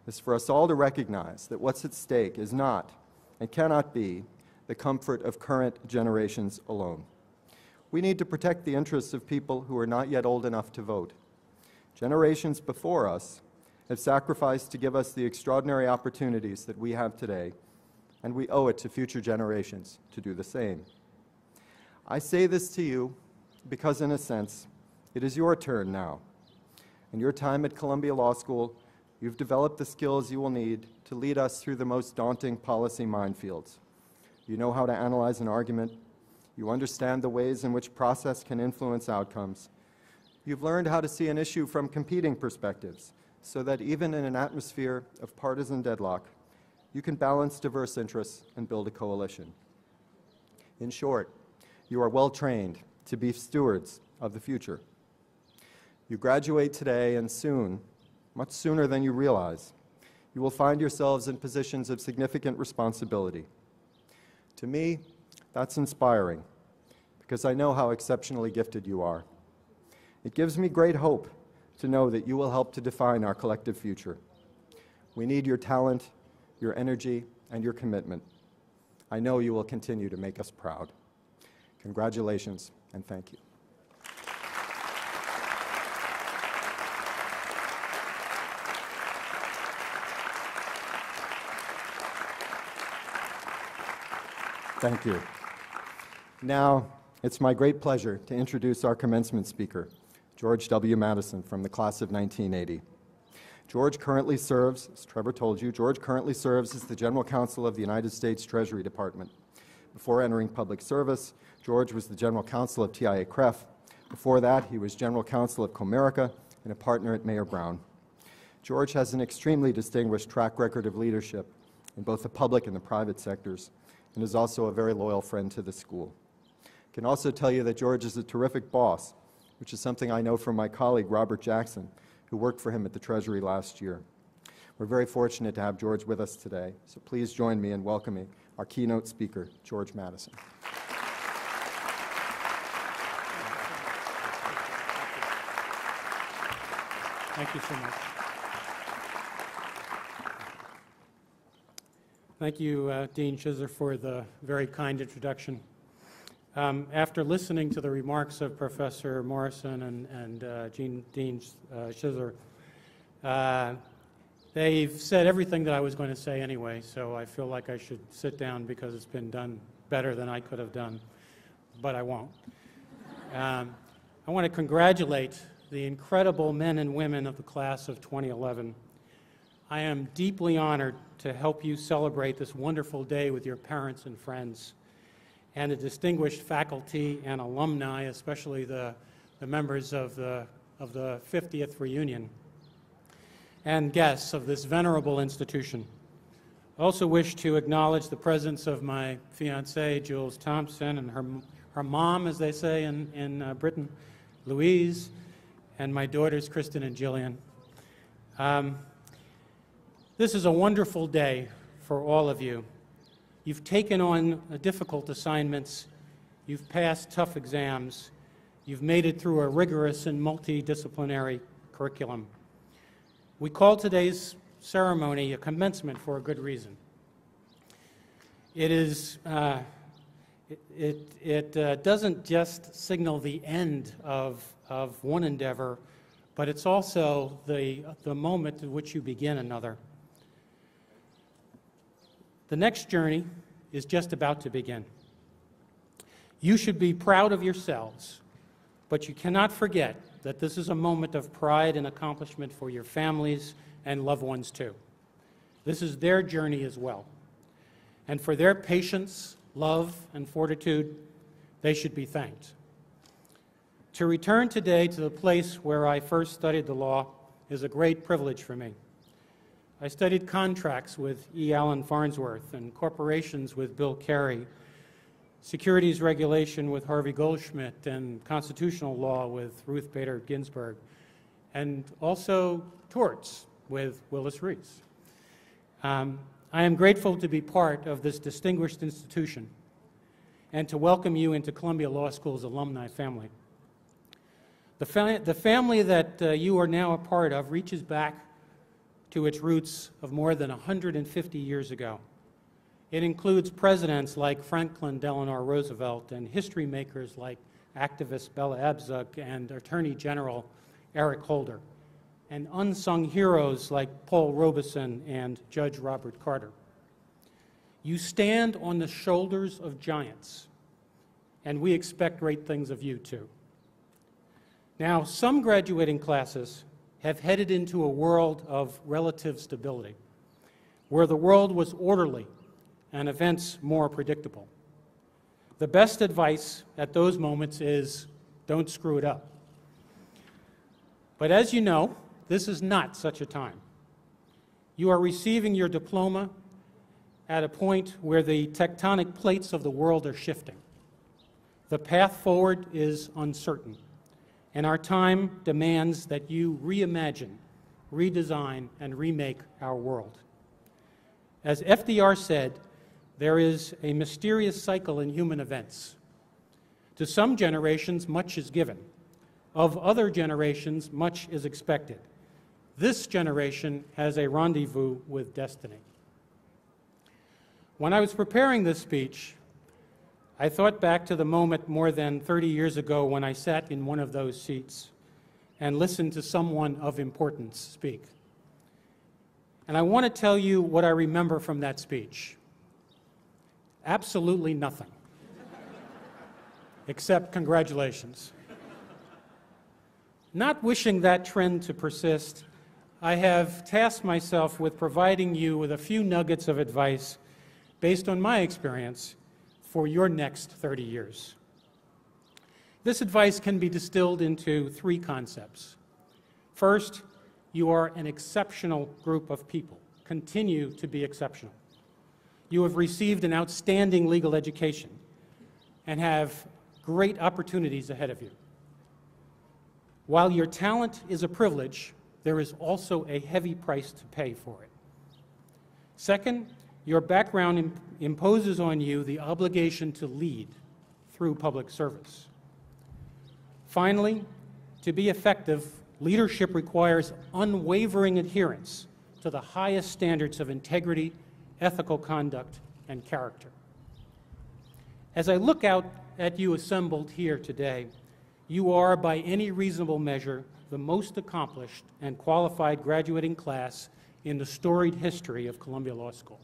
is for us all to recognize that what's at stake is not and cannot be the comfort of current generations alone. We need to protect the interests of people who are not yet old enough to vote. Generations before us have sacrificed to give us the extraordinary opportunities that we have today, and we owe it to future generations to do the same. I say this to you because, in a sense, it is your turn now. In your time at Columbia Law School, you've developed the skills you will need to lead us through the most daunting policy minefields. You know how to analyze an argument. You understand the ways in which process can influence outcomes. You've learned how to see an issue from competing perspectives, so that even in an atmosphere of partisan deadlock, you can balance diverse interests and build a coalition. In short, you are well trained to be stewards of the future. You graduate today, and soon, much sooner than you realize, you will find yourselves in positions of significant responsibility. To me, that's inspiring, because I know how exceptionally gifted you are. It gives me great hope to know that you will help to define our collective future. We need your talent, your energy, and your commitment. I know you will continue to make us proud. Congratulations, and thank you. Thank you. Now, it's my great pleasure to introduce our commencement speaker, George W. Madison, from the class of 1980. George currently serves, as Trevor told you, George currently serves as the General Counsel of the United States Treasury Department. Before entering public service, George was the General Counsel of TIAA-CREF. Before that, he was General Counsel of Comerica and a partner at Mayer Brown. George has an extremely distinguished track record of leadership in both the public and the private sectors, and is also a very loyal friend to the school. I can also tell you that George is a terrific boss, which is something I know from my colleague Robert Jackson, who worked for him at the Treasury last year. We're very fortunate to have George with us today, so please join me in welcoming our keynote speaker, George Madison. Thank you so much. Thank you, Dean Shizer, for the very kind introduction. After listening to the remarks of Professor Morrison and Dean Shizer, they've said everything that I was going to say anyway, so I feel like I should sit down because it's been done better than I could have done, but I won't. I want to congratulate the incredible men and women of the class of 2011. I am deeply honored to help you celebrate this wonderful day with your parents and friends, and the distinguished faculty and alumni, especially the members of the 50th reunion, and guests of this venerable institution. I also wish to acknowledge the presence of my fiancée, Jules Thompson, and her mom, as they say in Britain, Louise, and my daughters, Kristen and Jillian. This is a wonderful day for all of you. You've taken on difficult assignments, you've passed tough exams, you've made it through a rigorous and multidisciplinary curriculum. We call today's ceremony a commencement for a good reason. It is, it doesn't just signal the end of one endeavor, but it's also the moment at which you begin another. The next journey is just about to begin. You should be proud of yourselves, but you cannot forget that this is a moment of pride and accomplishment for your families and loved ones too. This is their journey as well. And for their patience, love, and fortitude, they should be thanked. To return today to the place where I first studied the law is a great privilege for me. I studied contracts with E. Allen Farnsworth and corporations with Bill Carey, securities regulation with Harvey Goldschmidt, and constitutional law with Ruth Bader Ginsburg, and also torts with Willis Reese. I am grateful to be part of this distinguished institution and to welcome you into Columbia Law School's alumni family. The family that you are now a part of reaches back to its roots of more than 150 years ago. It includes presidents like Franklin Delano Roosevelt and history makers like activist Bella Abzug and Attorney General Eric Holder, and unsung heroes like Paul Robeson and Judge Robert Carter. You stand on the shoulders of giants, and we expect great things of you too. Now, some graduating classes have headed into a world of relative stability, where the world was orderly and events more predictable. The best advice at those moments is don't screw it up. But as you know, this is not such a time. You are receiving your diploma at a point where the tectonic plates of the world are shifting. The path forward is uncertain, and our time demands that you reimagine, redesign, and remake our world. As FDR said, there is a mysterious cycle in human events. To some generations, much is given. Of other generations, much is expected. This generation has a rendezvous with destiny. When I was preparing this speech, I thought back to the moment more than 30 years ago when I sat in one of those seats and listened to someone of importance speak. And I want to tell you what I remember from that speech. Absolutely nothing, except congratulations. Not wishing that trend to persist, I have tasked myself with providing you with a few nuggets of advice based on my experience for your next 30 years. This advice can be distilled into three concepts. First, you are an exceptional group of people. Continue to be exceptional. You have received an outstanding legal education and have great opportunities ahead of you. While your talent is a privilege, there is also a heavy price to pay for it. Second, your background imposes on you the obligation to lead through public service. Finally, to be effective, leadership requires unwavering adherence to the highest standards of integrity, ethical conduct, and character. As I look out at you assembled here today, you are, by any reasonable measure, the most accomplished and qualified graduating class in the storied history of Columbia Law School.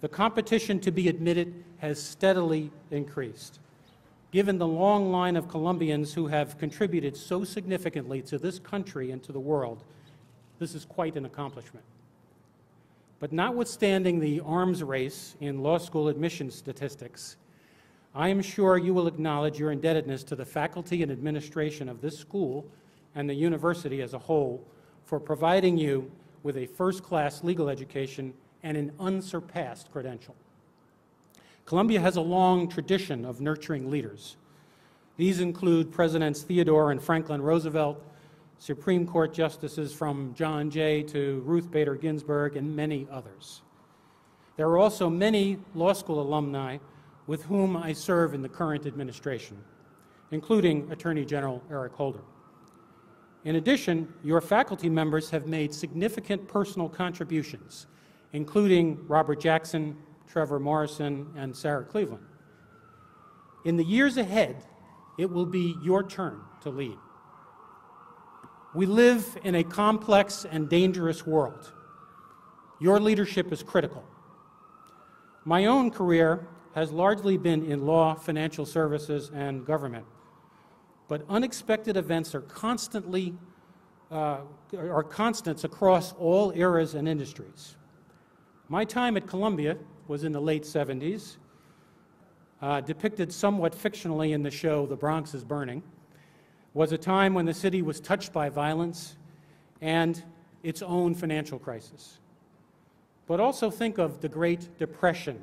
The competition to be admitted has steadily increased. Given the long line of Columbians who have contributed so significantly to this country and to the world, this is quite an accomplishment. But notwithstanding the arms race in law school admissions statistics, I am sure you will acknowledge your indebtedness to the faculty and administration of this school and the university as a whole for providing you with a first-class legal education and an unsurpassed credential. Columbia has a long tradition of nurturing leaders. These include Presidents Theodore and Franklin Roosevelt, Supreme Court Justices from John Jay to Ruth Bader Ginsburg, and many others. There are also many law school alumni with whom I serve in the current administration, including Attorney General Eric Holder. In addition, your faculty members have made significant personal contributions, including Robert Jackson, Trevor Morrison, and Sarah Cleveland. In the years ahead, it will be your turn to lead. We live in a complex and dangerous world. Your leadership is critical. My own career has largely been in law, financial services, and government, but unexpected events are constants across all eras and industries. My time at Columbia was in the late 70s, depicted somewhat fictionally in the show The Bronx is Burning, was a time when the city was touched by violence and its own financial crisis. But also think of the Great Depression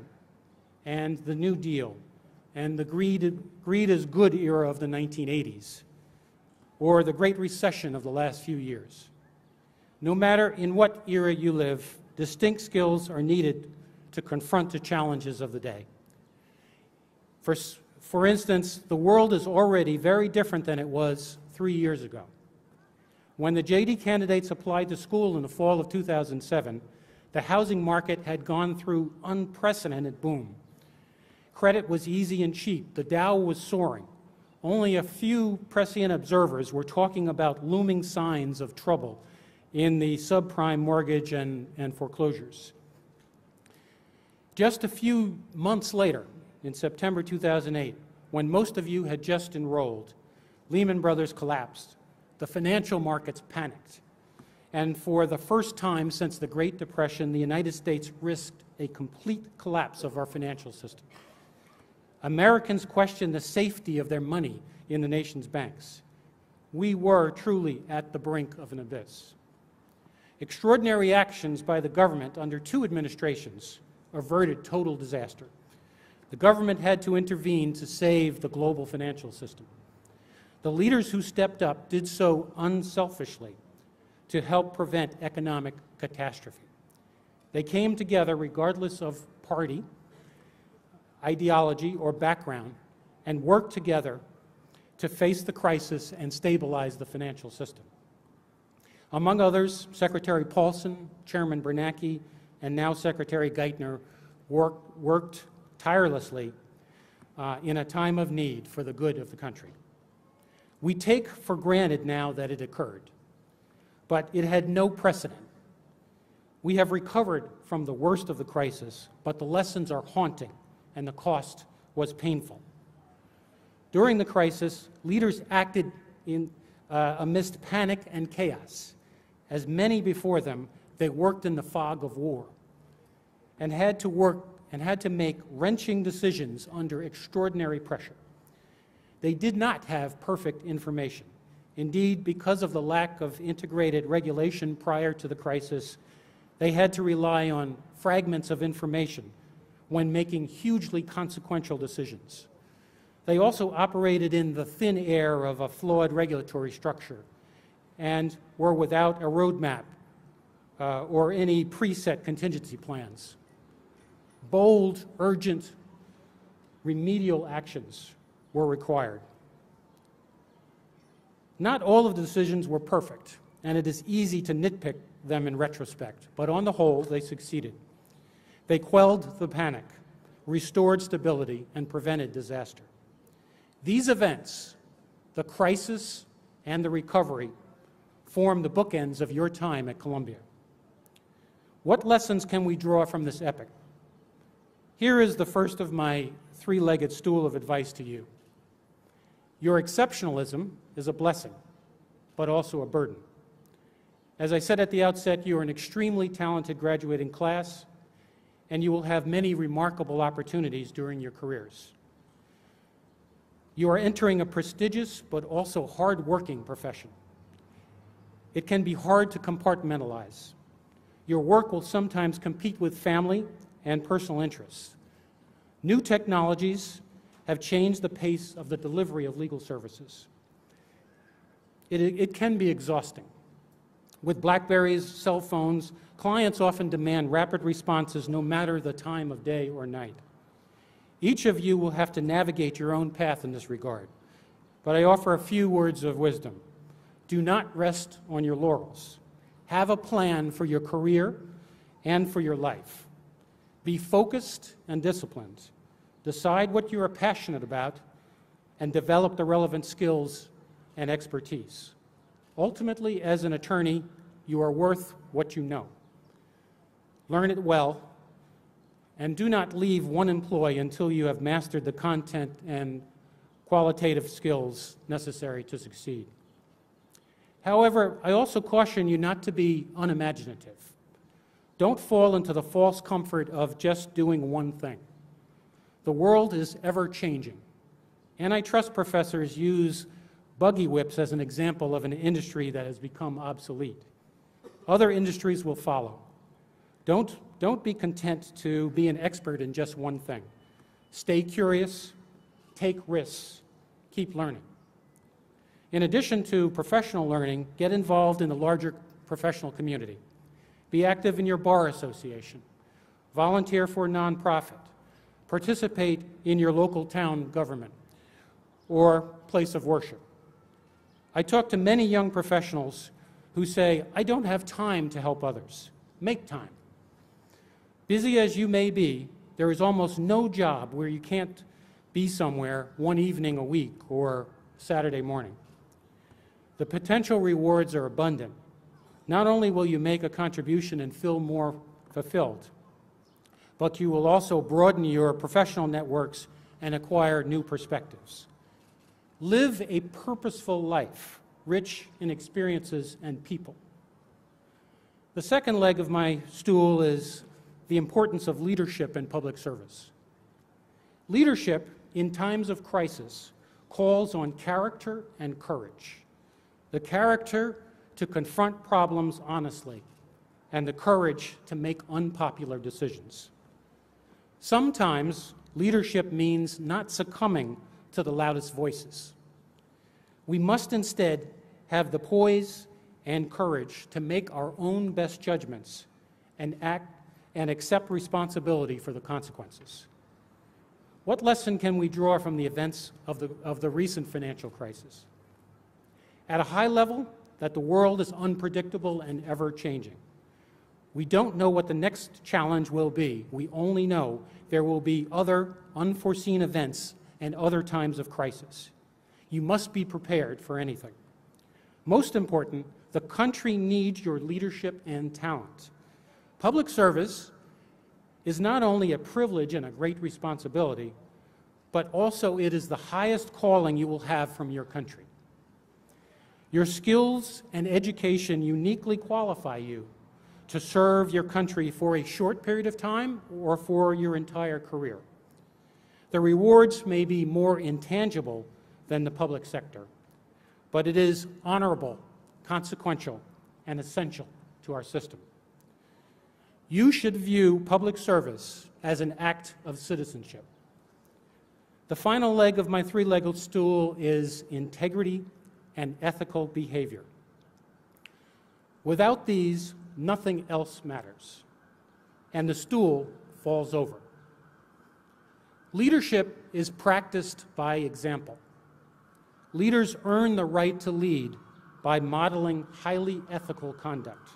and the New Deal and the greed is good era of the 1980s, or the Great Recession of the last few years. No matter in what era you live, distinct skills are needed to confront the challenges of the day. For instance, the world is already very different than it was 3 years ago. When the JD candidates applied to school in the fall of 2007, the housing market had gone through unprecedented boom. Credit was easy and cheap. The Dow was soaring. Only a few prescient observers were talking about looming signs of trouble in the subprime mortgage and foreclosures. Just a few months later, in September 2008, when most of you had just enrolled, Lehman Brothers collapsed. The financial markets panicked. And for the first time since the Great Depression, the United States risked a complete collapse of our financial system. Americans questioned the safety of their money in the nation's banks. We were truly at the brink of an abyss. Extraordinary actions by the government under 2 administrations averted total disaster. The government had to intervene to save the global financial system. The leaders who stepped up did so unselfishly to help prevent economic catastrophe. They came together regardless of party, ideology, or background, and worked together to face the crisis and stabilize the financial system. Among others, Secretary Paulson, Chairman Bernanke, and now Secretary Geithner worked tirelessly in a time of need for the good of the country. We take for granted now that it occurred, but it had no precedent. We have recovered from the worst of the crisis, but the lessons are haunting and the cost was painful. During the crisis, leaders acted amidst panic and chaos. As many before them, they worked in the fog of war and had to make wrenching decisions under extraordinary pressure. They did not have perfect information. Indeed, because of the lack of integrated regulation prior to the crisis, they had to rely on fragments of information when making hugely consequential decisions. They also operated in the thin air of a flawed regulatory structure and were without a roadmap or any preset contingency plans. Bold, urgent, remedial actions were required. Not all of the decisions were perfect, and it is easy to nitpick them in retrospect, but on the whole, they succeeded. They quelled the panic, restored stability, and prevented disaster. These events, the crisis and the recovery, form the bookends of your time at Columbia. What lessons can we draw from this epic? Here is the first of my 3-legged stool of advice to you. Your exceptionalism is a blessing, but also a burden. As I said at the outset, you are an extremely talented graduating class, and you will have many remarkable opportunities during your careers. You are entering a prestigious but also hard-working profession. It can be hard to compartmentalize. Your work will sometimes compete with family and personal interests. New technologies have changed the pace of the delivery of legal services. It can be exhausting. With BlackBerries, cell phones, clients often demand rapid responses no matter the time of day or night. Each of you will have to navigate your own path in this regard, but I offer a few words of wisdom. Do not rest on your laurels. Have a plan for your career and for your life. Be focused and disciplined. Decide what you are passionate about and develop the relevant skills and expertise. Ultimately, as an attorney, you are worth what you know. Learn it well, and do not leave one employee until you have mastered the content and qualitative skills necessary to succeed. However, I also caution you not to be unimaginative. Don't fall into the false comfort of just doing one thing. The world is ever-changing. Antitrust professors use buggy whips as an example of an industry that has become obsolete. Other industries will follow. Don't be content to be an expert in just one thing. Stay curious, take risks, keep learning. In addition to professional learning, get involved in the larger professional community. Be active in your bar association. Volunteer for a nonprofit. Participate in your local town government or place of worship. I talk to many young professionals who say, I don't have time to help others. Make time. Busy as you may be, there is almost no job where you can't be somewhere one evening a week or Saturday morning. The potential rewards are abundant. Not only will you make a contribution and feel more fulfilled, but you will also broaden your professional networks and acquire new perspectives. Live a purposeful life, rich in experiences and people. The second leg of my stool is the importance of leadership and public service. Leadership in times of crisis calls on character and courage. The character to confront problems honestly, and the courage to make unpopular decisions. Sometimes leadership means not succumbing to the loudest voices. We must instead have the poise and courage to make our own best judgments and act and accept responsibility for the consequences. What lesson can we draw from the events of the recent financial crisis? At a high level, that the world is unpredictable and ever-changing. We don't know what the next challenge will be. We only know there will be other unforeseen events and other times of crisis. You must be prepared for anything. Most important, the country needs your leadership and talent. Public service is not only a privilege and a great responsibility, but also it is the highest calling you will have from your country. Your skills and education uniquely qualify you to serve your country for a short period of time or for your entire career. The rewards may be more intangible than the public sector, but it is honorable, consequential, and essential to our system. You should view public service as an act of citizenship. The final leg of my three-legged stool is integrity and ethical behavior. Without these, nothing else matters, and the stool falls over. Leadership is practiced by example. Leaders earn the right to lead by modeling highly ethical conduct.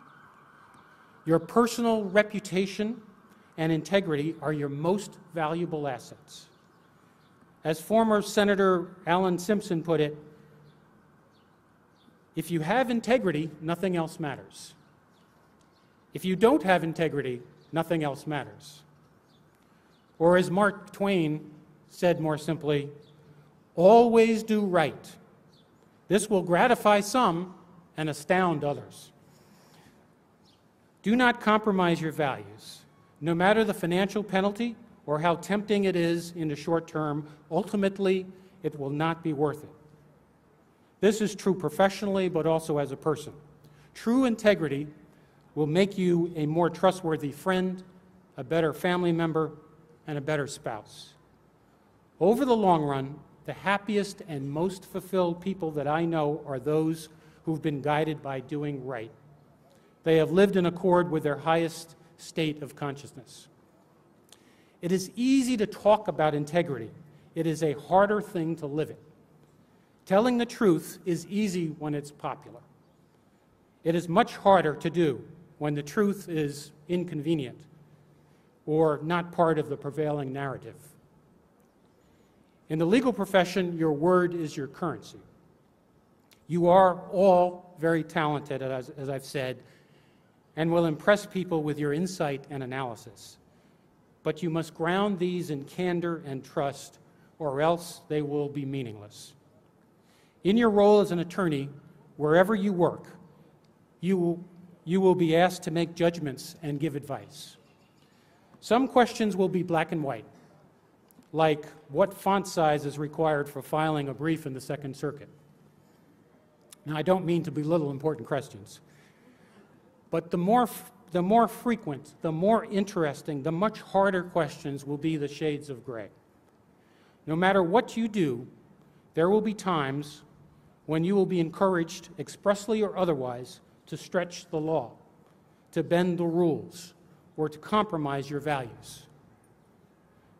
Your personal reputation and integrity are your most valuable assets. As former Senator Alan Simpson put it, if you have integrity, nothing else matters. If you don't have integrity, nothing else matters. Or as Mark Twain said more simply, always do right. This will gratify some and astound others. Do not compromise your values. No matter the financial penalty or how tempting it is in the short term, ultimately it will not be worth it. This is true professionally, but also as a person. True integrity will make you a more trustworthy friend, a better family member, and a better spouse. Over the long run, the happiest and most fulfilled people that I know are those who've been guided by doing right. They have lived in accord with their highest state of consciousness. It is easy to talk about integrity. It is a harder thing to live it. Telling the truth is easy when it's popular. It is much harder to do when the truth is inconvenient or not part of the prevailing narrative. In the legal profession, your word is your currency. You are all very talented, as I've said, and will impress people with your insight and analysis. But you must ground these in candor and trust, or else they will be meaningless. In your role as an attorney, wherever you work, you will be asked to make judgments and give advice. Some questions will be black and white, like what font size is required for filing a brief in the Second Circuit. Now, I don't mean to belittle important questions, but the more frequent, the more interesting, the much harder questions will be the shades of gray. No matter what you do, there will be times when you will be encouraged, expressly or otherwise, to stretch the law, to bend the rules, or to compromise your values.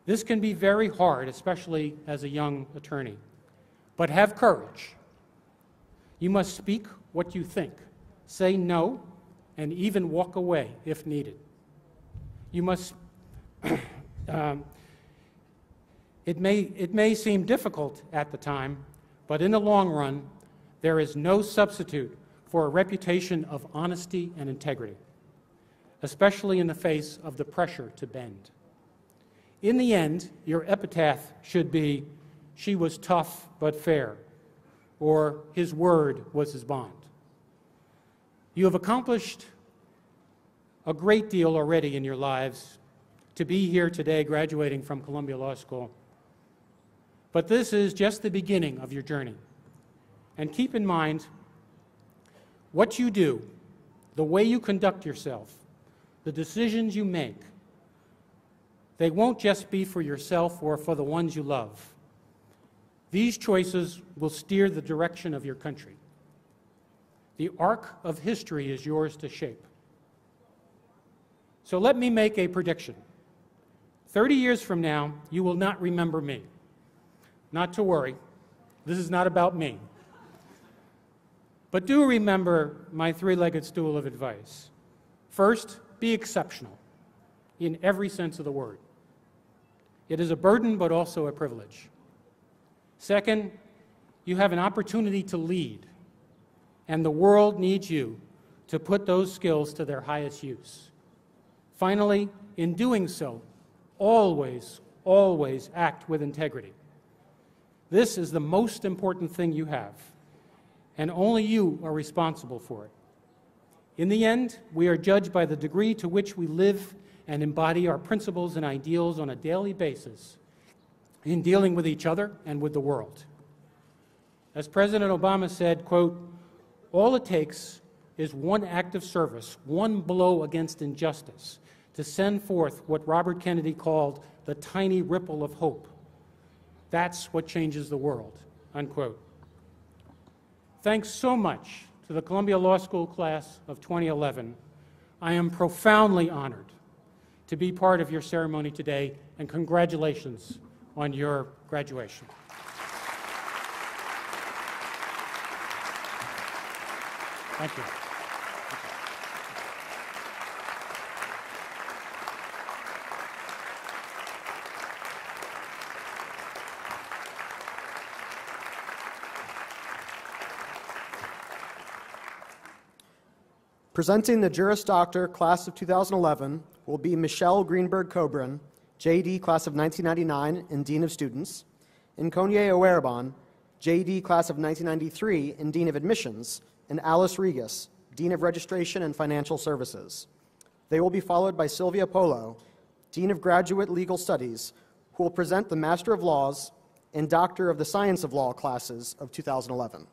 This can be very hard, especially as a young attorney. But have courage. You must speak what you think, say no, and even walk away if needed. You must, it may seem difficult at the time, but in the long run, there is no substitute for a reputation of honesty and integrity, especially in the face of the pressure to bend. In the end, your epitaph should be, "She was tough but fair," or "His word was his bond." You have accomplished a great deal already in your lives to be here today graduating from Columbia Law School. But this is just the beginning of your journey. And keep in mind, what you do, the way you conduct yourself, the decisions you make, they won't just be for yourself or for the ones you love. These choices will steer the direction of your country. The arc of history is yours to shape. So let me make a prediction. 30 years from now, you will not remember me. Not to worry, this is not about me. But do remember my three-legged stool of advice. First, be exceptional in every sense of the word. It is a burden, but also a privilege. Second, you have an opportunity to lead, and the world needs you to put those skills to their highest use. Finally, in doing so, always, always act with integrity. This is the most important thing you have, and only you are responsible for it. In the end, we are judged by the degree to which we live and embody our principles and ideals on a daily basis in dealing with each other and with the world. As President Obama said, quote, "All it takes is one act of service, one blow against injustice, to send forth what Robert Kennedy called the tiny ripple of hope. That's what changes the world," unquote. Thanks so much to the Columbia Law School class of 2011. I am profoundly honored to be part of your ceremony today, and congratulations on your graduation. Thank you. Presenting the Juris Doctor class of 2011 will be Michelle Greenberg-Coburn, JD class of 1999 and Dean of Students, and Konye Owerabon, JD class of 1993 and Dean of Admissions, and Alice Regas, Dean of Registration and Financial Services. They will be followed by Sylvia Polo, Dean of Graduate Legal Studies, who will present the Master of Laws and Doctor of the Science of Law classes of 2011.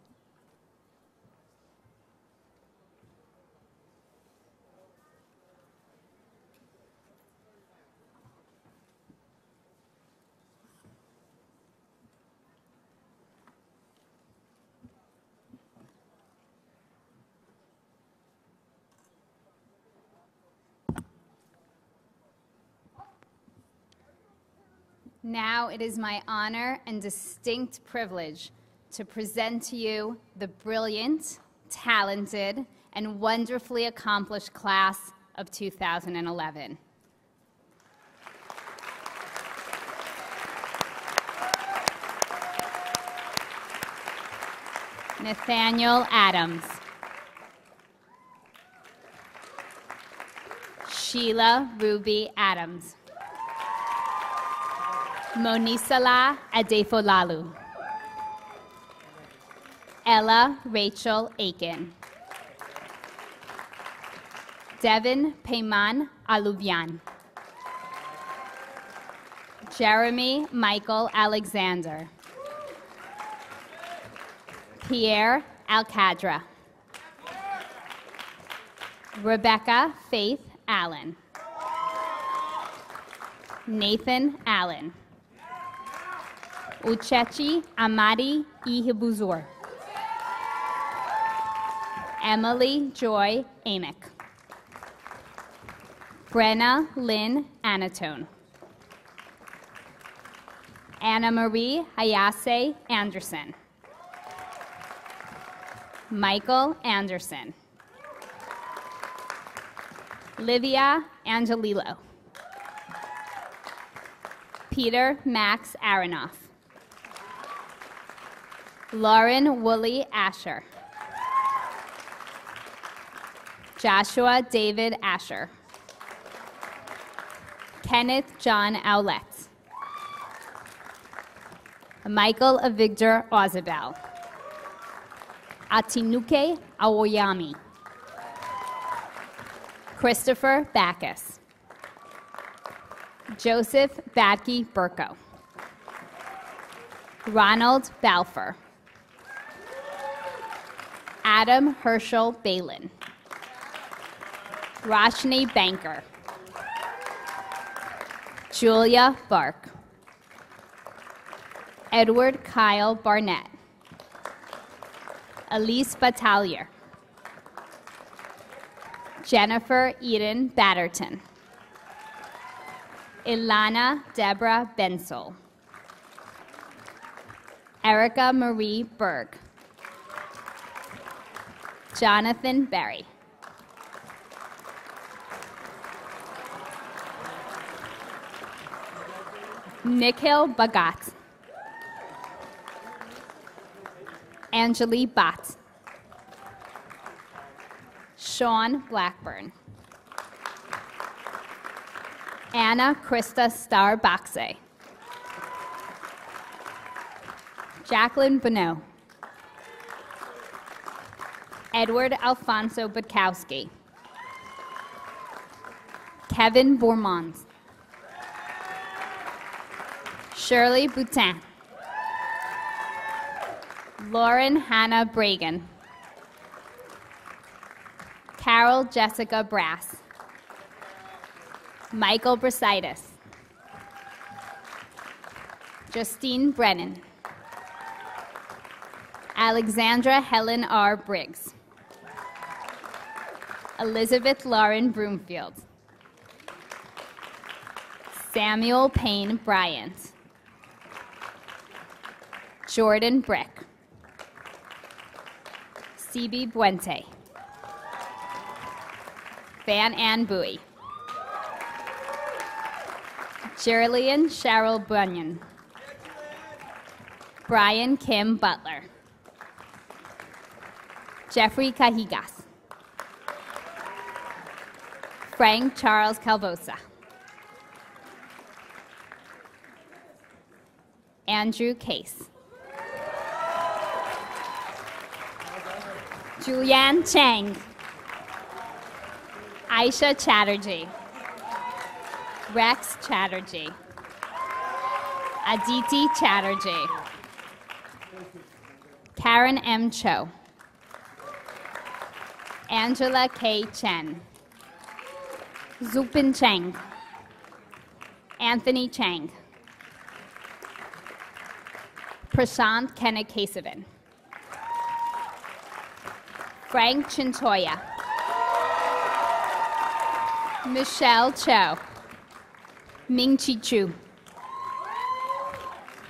Now it is my honor and distinct privilege to present to you the brilliant, talented, and wonderfully accomplished class of 2011. Nathaniel Adams. Sheila Ruby Adams. Monisala Adefolalu. Ella Rachel Aiken. Devin Payman Aluvian. Jeremy Michael Alexander. Pierre Alcadra. Rebecca Faith Allen. Nathan Allen. Uchechi Amadi Ihibuzur. Emily Joy Amick. Brenna Lynn Anatone. Anna Marie Hayase Anderson. Michael Anderson. Livia Angelillo. Peter Max Aronoff. Lauren Woolley Asher. Joshua David Asher. Kenneth John Owlett. Michael Avigdor Ozabel. Atinuke Awoyami. Christopher Backus. Joseph Badke Burko. Ronald Balfour. Adam Herschel Balin. Roshni Banker. Julia Bark. Edward Kyle Barnett. Elise Battalier. Jennifer Eden Batterton. Ilana Deborah Bensel. Erica Marie Berg. Jonathan Berry. Nikhil Bhagat. Anjali Bhatt. Sean Blackburn. Anna Krista Starbaxe. Jacqueline Bonneau. Edward Alfonso Budkowski. Kevin Bourmont. Shirley Boutin. Lauren Hannah Bragan. Carol Jessica Brass. Michael Brasitis. Justine Brennan. Alexandra Helen R. Briggs. Elizabeth Lauren Broomfield. Samuel Payne Bryant. Jordan Brick. C.B. Buente. Van Ann Bowie. Jerlian Cheryl Bunyan. Brian Kim Butler. Jeffrey Cajigas. Frank Charles Calvosa. Andrew Case. Julianne Chang. Aisha Chatterjee. Rex Chatterjee. Aditi Chatterjee. Karen M. Cho. Angela K. Chen. Zupin Chang. Anthony Chang. Prashant Kennekasavan. Frank Chintoya. Michelle Cho. Ming Chi Chu.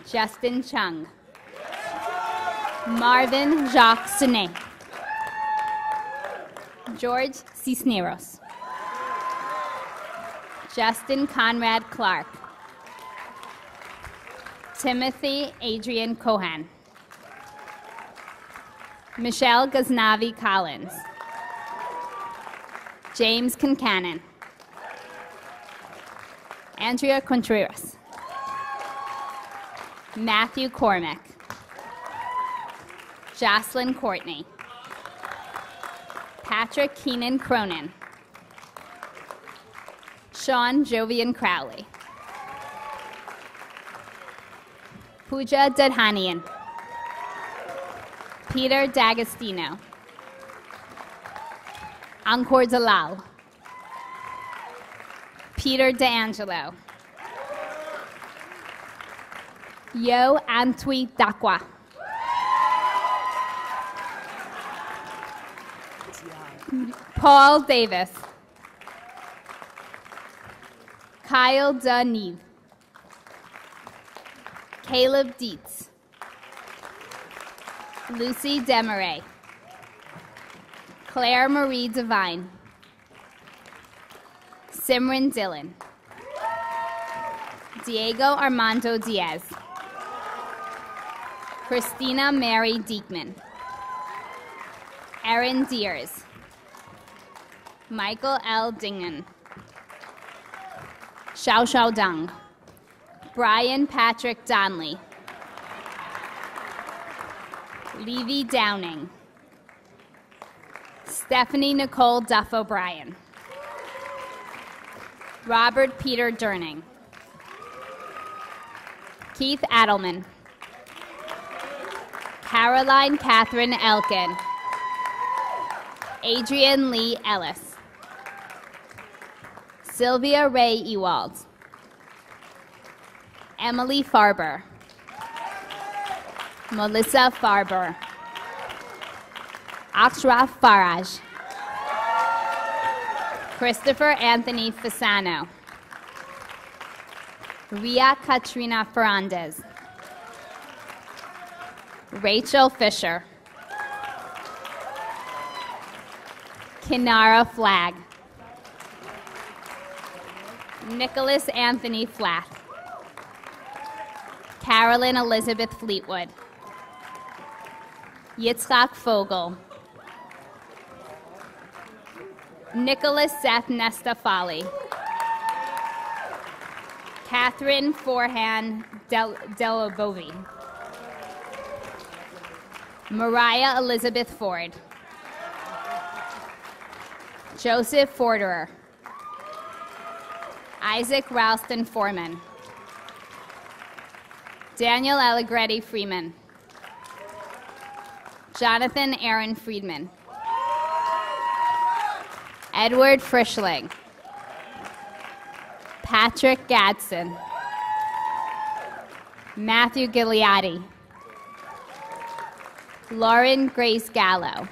Justin Chung. Marvin Jacques Sine. George Cisneros. Justin Conrad Clark. Timothy Adrian Cohan. Michelle Ghaznavi Collins. James Concannon. Andrea Contreras. Matthew Cormack. Jocelyn Courtney. Patrick Keenan Cronin. Sean Jovian Crowley. Pooja Dadhanian. Peter D'Agostino. Ankur Dalal. Peter D'Angelo. Yo Antwi Dakwa. Paul Davis. Kyle Duneve. Caleb Dietz. Lucy Demaray. Claire Marie Devine. Simran Dillon. Diego Armando Diaz. Christina Mary Diekman. Erin Deers. Michael L. Dingen. Xiao Xiao Dang. Brian Patrick Donley. Levy Downing. Stephanie Nicole Duff O'Brien. Robert Peter Durning. Keith Adelman. Caroline Catherine Elkin. Adrian Lee Ellis. Sylvia Ray Ewald. Emily Farber. Melissa Farber. Ashraf Faraj. Christopher Anthony Fasano. Ria Katrina Ferrandez. Rachel Fisher. Kinara Flagg. Nicholas Anthony Flatt. Carolyn Elizabeth Fleetwood. Yitzhak Fogel. Nicholas Seth Nestafali. Catherine Forhan Delabovi. Mariah Elizabeth Ford. Joseph Forderer. Isaac Ralston Foreman. Daniel Allegretti Freeman. Jonathan Aaron Friedman. Edward Frischling. Patrick Gadsden. Matthew Gigliotti. Lauren Grace Gallo.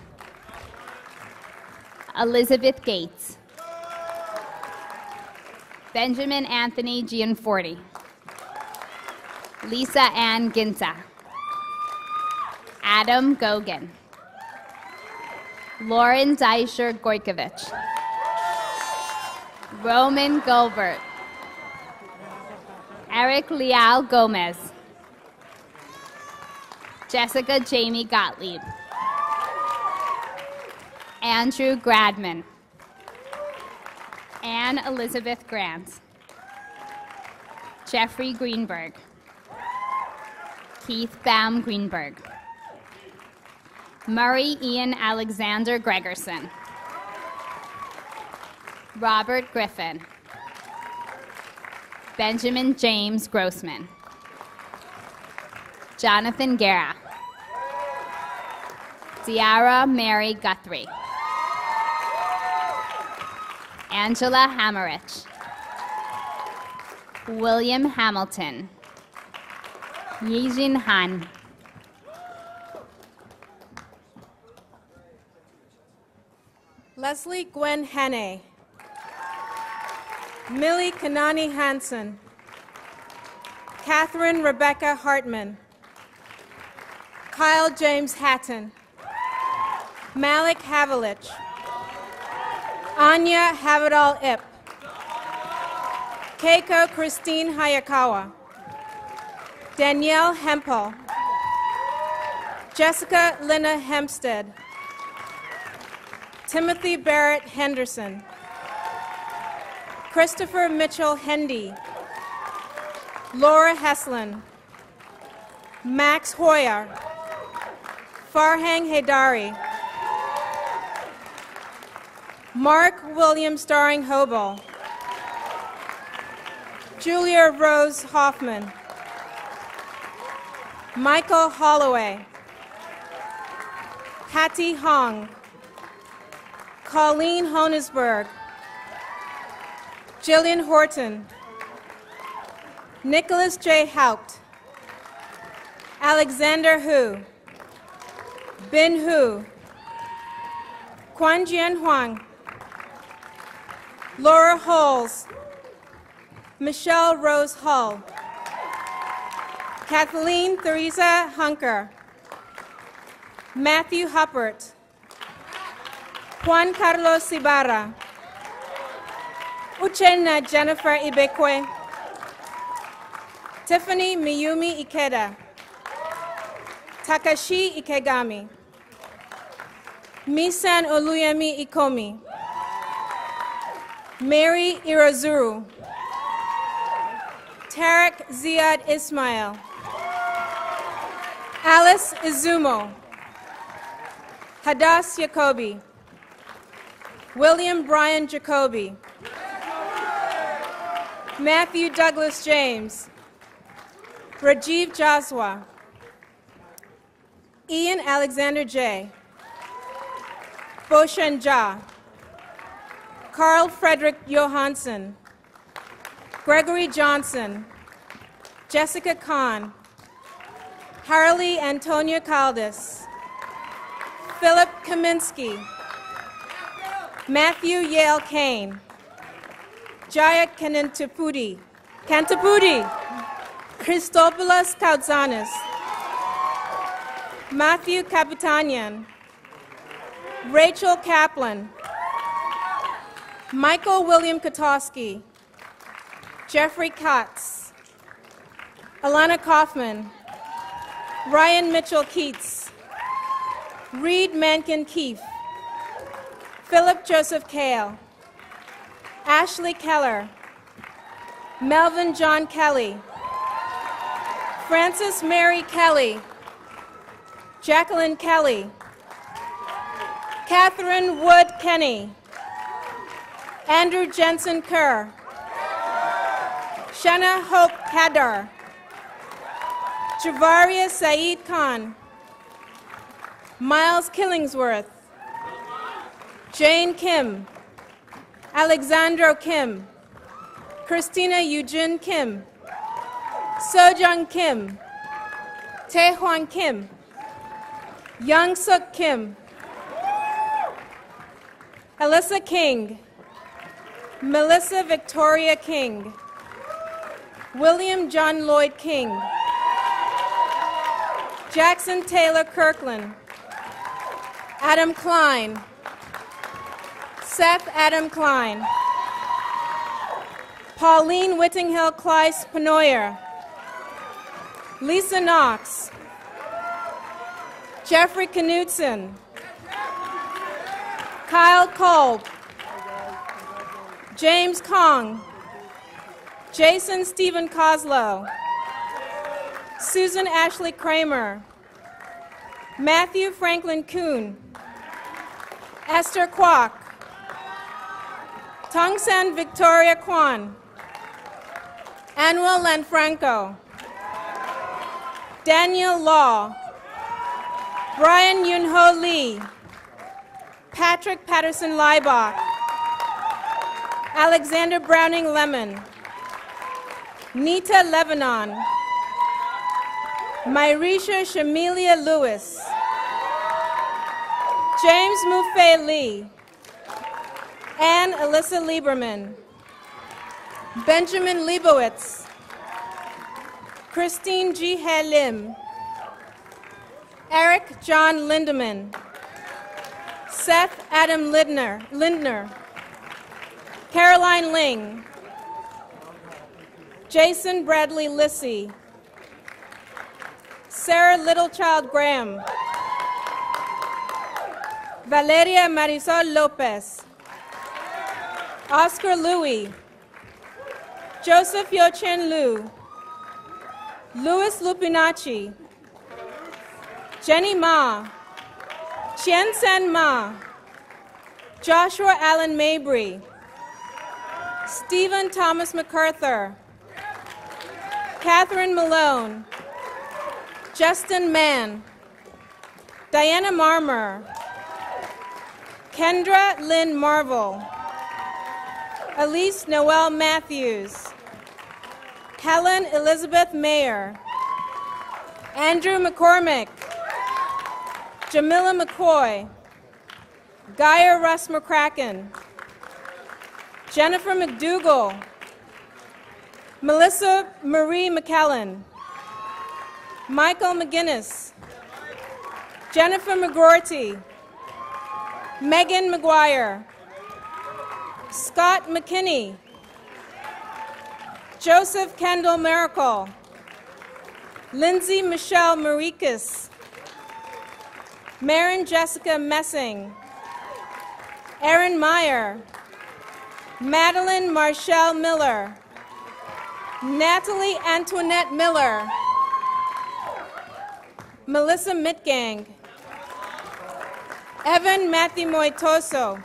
Elizabeth Gates. Benjamin Anthony Gianforti. Lisa Ann Ginta. Adam Gogan. Lauren Deisher Goikovich. Roman Gilbert. Eric Leal Gomez. Jessica Jamie Gottlieb. Andrew Gradman. Anne Elizabeth Grant. Jeffrey Greenberg. Keith Baum Greenberg. Murray Ian Alexander Gregerson. Robert Griffin. Benjamin James Grossman. Jonathan Guerra. Ciara Mary Guthrie. Angela Hammerich. William Hamilton. Yijin Han. Leslie Gwen Henne. Millie Kanani Hansen. Catherine Rebecca Hartman. Kyle James Hatton. Malik Havelich. Anya Havadal Ip. Keiko Christine Hayakawa. Danielle Hempel. Jessica Lynna Hempstead. Timothy Barrett Henderson. Christopher Mitchell Hendy. Laura Heslin. Max Hoyer. Farhang Haydari. Mark William Starring Hobel. Julia Rose Hoffman. Michael Holloway. Hattie Hong. Colleen Honesberg. Jillian Horton. Nicholas J. Haupt. Alexander Hu, Bin Hu, Quan Jian Huang, Laura Holes, Michelle Rose Hull, Kathleen Theresa Hunker, Matthew Huppert, Juan Carlos Ibarra, Uchenna Jennifer Ibekwe, Tiffany Miyumi Ikeda, Takashi Ikegami, Misan Oluyemi Ikomi, Mary Irazuru, Tarek Ziad Ismail, Alice Izumo, Hadas Yacobi, William Brian Jacoby, Matthew Douglas James, Rajiv Jaswa, Ian Alexander J, Boshan Ja, Carl Frederick Johansson, Gregory Johnson, Jessica Kahn, Harley Antonia Caldas, Philip Kaminsky, Matthew Yale Kane, Jaya Kantapudi, Christopoulos Kautzanis, Matthew Kapitanian, Rachel Kaplan, Michael William Kotowski, Jeffrey Katz, Alana Kaufman, Ryan Mitchell Keats, Reed Mankin Keefe, Philip Joseph Kale, Ashley Keller, Melvin John Kelly, Frances Mary Kelly, Jacqueline Kelly, Catherine Wood Kenny, Andrew Jensen Kerr, Shana Hope Kadar, Javaria Saeed Khan, Miles Killingsworth, Jane Kim, Alexandro Kim, Christina Eugene Kim, Sojung Kim, Taehwan Kim, Young Suk Kim, Alyssa King, Melissa Victoria King, William John Lloyd King, Jackson Taylor Kirkland, Adam Klein, Seth Adam Klein, Pauline Whittinghill Kleiss Penoyer, Lisa Knox, Jeffrey Knudsen, Kyle Kolb, James Kong, Jason Stephen Coslow, Susan Ashley Kramer, Matthew Franklin Kuhn, Esther Kwok, Tongsan Victoria Kwan, Anuel Lanfranco, Daniel Law, Brian Yunho Lee, Patrick Patterson Leibach, Alexander Browning Lemon, Nita Lebanon, Myrisha Shamilia Lewis, James Mufei Lee, Anne Alyssa Lieberman, Benjamin Leibowitz, Christine G. He Lim, Eric John Lindeman, Seth Adam Lindner, Caroline Ling, Jason Bradley Lissy, Sarah Littlechild Graham, Valeria Marisol Lopez, Oscar Louis, Joseph Yochen Liu, Louis Lupinacci, Jenny Ma, Chien Sen Ma, Joshua Allen Mabry, Stephen Thomas MacArthur, Catherine Malone, Justin Mann, Diana Marmer, Kendra Lynn Marvel, Elise Noel Matthews, Helen Elizabeth Mayer, Andrew McCormick, Jamila McCoy, Geyer Russ McCracken, Jennifer McDougall, Melissa Marie McKellen, Michael McGinnis, Jennifer McGroarty, Megan McGuire, Scott McKinney, Joseph Kendall Miracle, Lindsay Michelle Marikas, Maren Jessica Messing, Erin Meyer, Madeline Marshall Miller, Natalie Antoinette Miller, Melissa Mitgang, Evan Matthew Moitoso,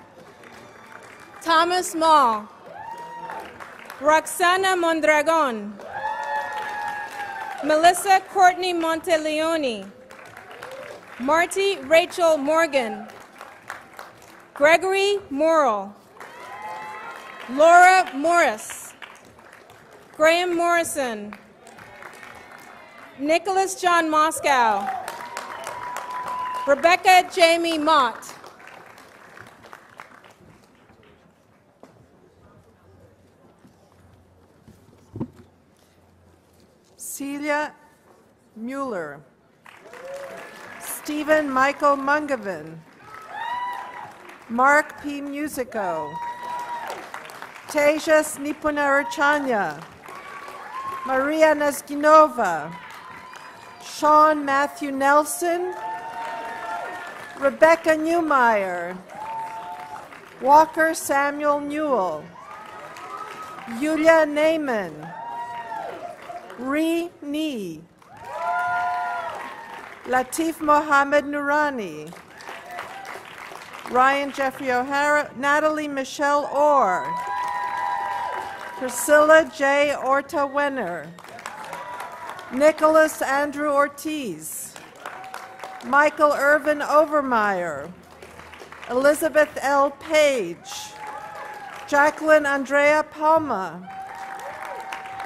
Thomas Mall, Roxana Mondragon, Melissa Courtney Monteleone, Marty Rachel Morgan, Gregory Morrill, Laura Morris, Graham Morrison, Nicholas John Moscow, Rebecca Jamie Mott, Celia Mueller, Stephen Michael Mungavin, Mark P. Musico, Tejas Nipunarachanya, Maria Nesginova, Sean Matthew Nelson, Rebecca Newmeyer, Walker Samuel Newell, Yulia Neyman, Ree Nee, Latif Mohammed Noorani, Ryan Jeffrey O'Hara, Natalie Michelle Orr, Priscilla J. Orta Wenner, Nicholas Andrew Ortiz, Michael Irvin Overmeyer, Elizabeth L. Page, Jacqueline Andrea Palma,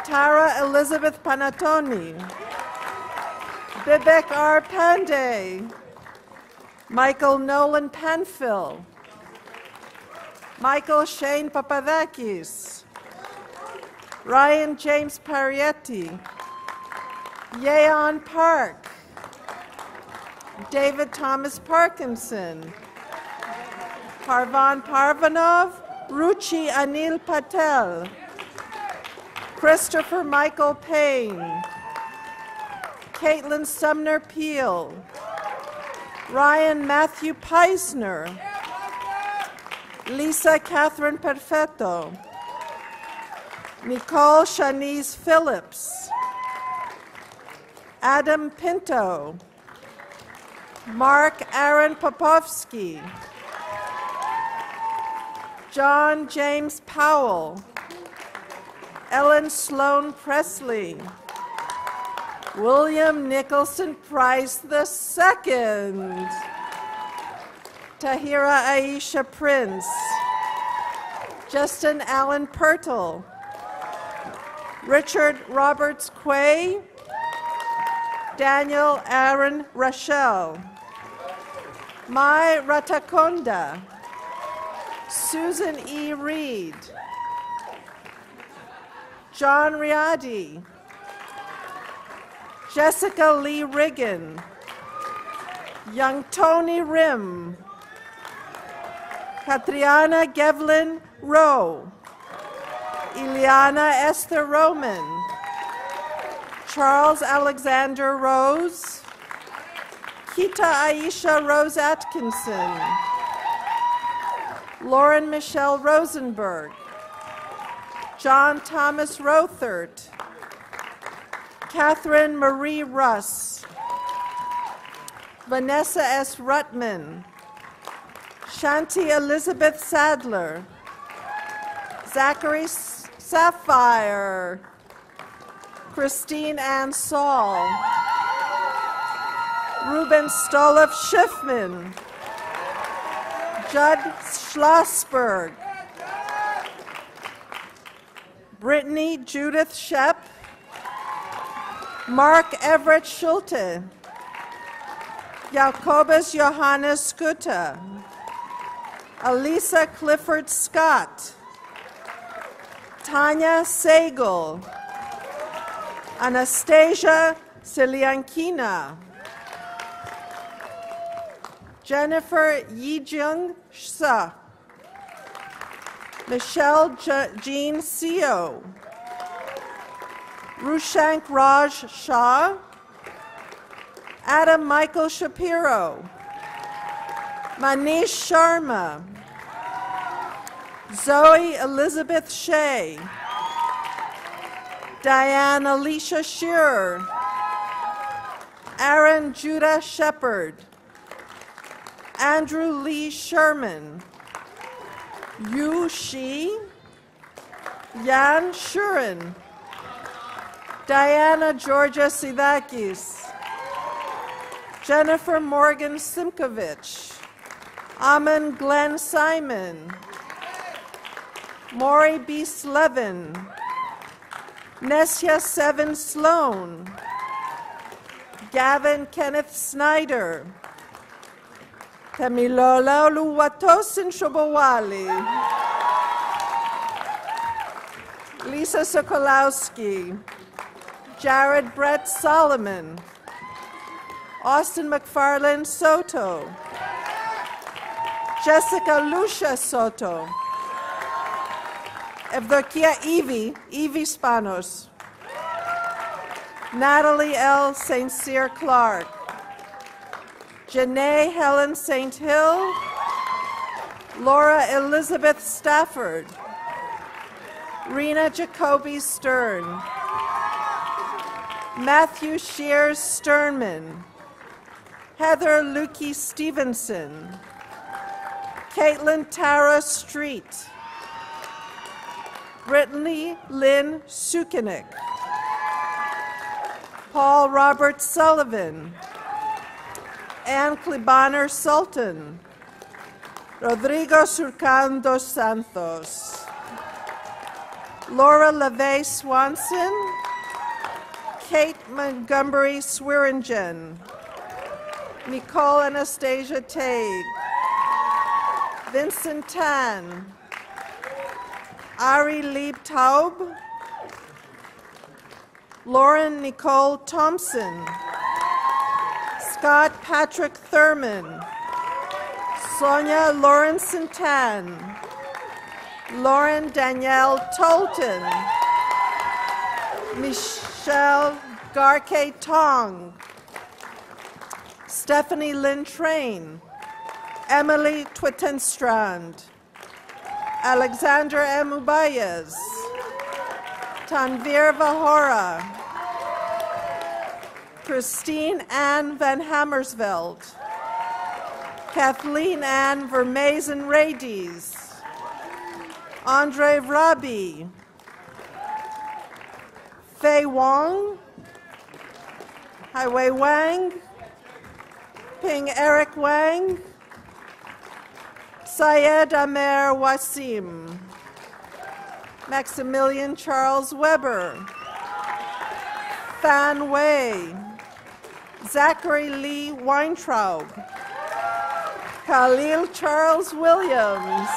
Tara Elizabeth Panatoni, Bibek R. Pandey, Michael Nolan Penfill, Michael Shane Papadakis, Ryan James Parietti, Yeon Park, David Thomas Parkinson, Parvan Parvanov, Ruchi Anil Patel, Christopher Michael Payne, Caitlin Sumner Peel, Ryan Matthew Peisner, Lisa Catherine Perfetto, Nicole Shanice Phillips, Adam Pinto, Mark Aaron Popovsky, John James Powell, Ellen Sloan Presley, William Nicholson Price II, Tahira Aisha Prince, Justin Allen Pertle, Richard Roberts Quay, Daniel Aaron Rochelle, Mai Ratakonda, Susan E. Reed, John Riadi, Jessica Lee Riggin, Young Tony Rim, Katriana Gevlin Rowe, Ileana Esther Roman, Charles Alexander Rose, Kita Aisha Rose Atkinson, Lauren Michelle Rosenberg, John Thomas Rothert, Catherine Marie Russ, Vanessa S. Rutman, Shanti Elizabeth Sadler, Zachary Sapphire, Christine Ann Saul, Ruben Stoloff Schiffman, Judd Schlossberg, Brittany Judith Shep, Mark Everett Schulte, Jacobus Johannes Skuta, Elisa Clifford Scott, Tanya Sagel, Anastasia Siliankina, Jennifer Yijung Sa, Michelle Jean Seo, Rushank Raj Shah, Adam Michael Shapiro, Manish Sharma, Zoe Elizabeth Shea, Diane Alicia Shearer, Aaron Judah Shepard, Andrew Lee Sherman, Yu Shi, Jan Shurin, Diana Georgia Sivakis, Jennifer Morgan Simkovich, Amin Glenn Simon, Maury B. Slevin, Nessia Seven Sloan, Gavin Kenneth Snyder, Tamilola Oluwatosin Shobowali, Lisa Sokolowski, Jared Brett Solomon, Austin McFarland Soto, Jessica Lucia Soto, Evdokia Evie Spanos, Natalie L. St. Cyr Clark, Janae Helen St. Hill, Laura Elizabeth Stafford, Rena Jacoby Stern, Matthew Shears Sternman, Heather Lukey Stevenson, Caitlin Tara Street, Brittany Lynn Sukinik, Paul Robert Sullivan, Ann Klibaner Sultan, Rodrigo Surcan dos Santos, Laura LeVay Swanson, Kate Montgomery Swearingen, Nicole Anastasia Tague, Vincent Tan, Ari Lieb Taub, Lauren Nicole Thompson, Scott Patrick Thurman, Sonia Lawrence Tan, Lauren Danielle Tolton, Michelle Garke Tong, Stephanie Lynn Train, Emily Twittenstrand, Alexander M. Ubayez, Tanvir Vahora, Christine Ann Van Hammersveld, Kathleen Ann Vermazen Radies, Andre Vrabi, Fei Wong, Highway Wang, Ping Eric Wang, Syed Amer Wasim, Maximilian Charles Weber, Fan Wei, Zachary Lee Weintraub, Khalil Charles Williams,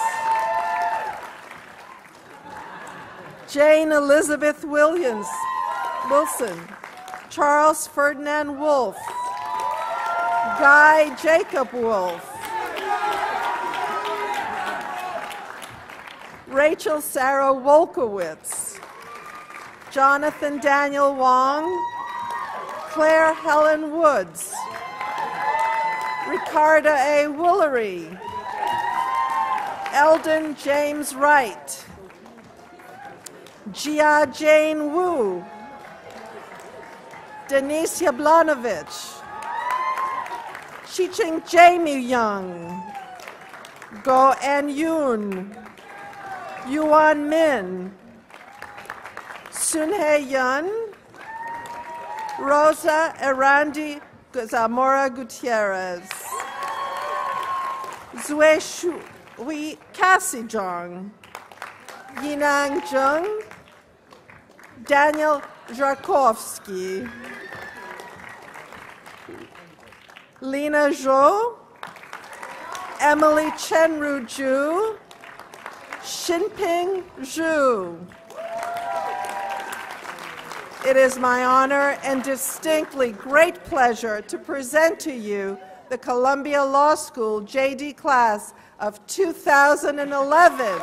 Jane Elizabeth Wilson, Charles Ferdinand Wolf, Guy Jacob Wolf, Rachel Sarah Wolkowitz, Jonathan Daniel Wong, Claire Helen Woods, Ricarda A. Woolery, Eldon James Wright, Jia Jane Wu, Denise Yablanovich, Shiching Jamie Young, Go En Yoon, Yuan Min, Sun Hei Yun, Rosa Erandi Zamora Gutierrez, Zui Shui Cassie Zhang, Yinang Zheng, Daniel Zharkovsky, Lena Zhou, Emily Chenru Ju, Xinping Zhu. It is my honor and distinctly great pleasure to present to you the Columbia Law School JD class of 2011.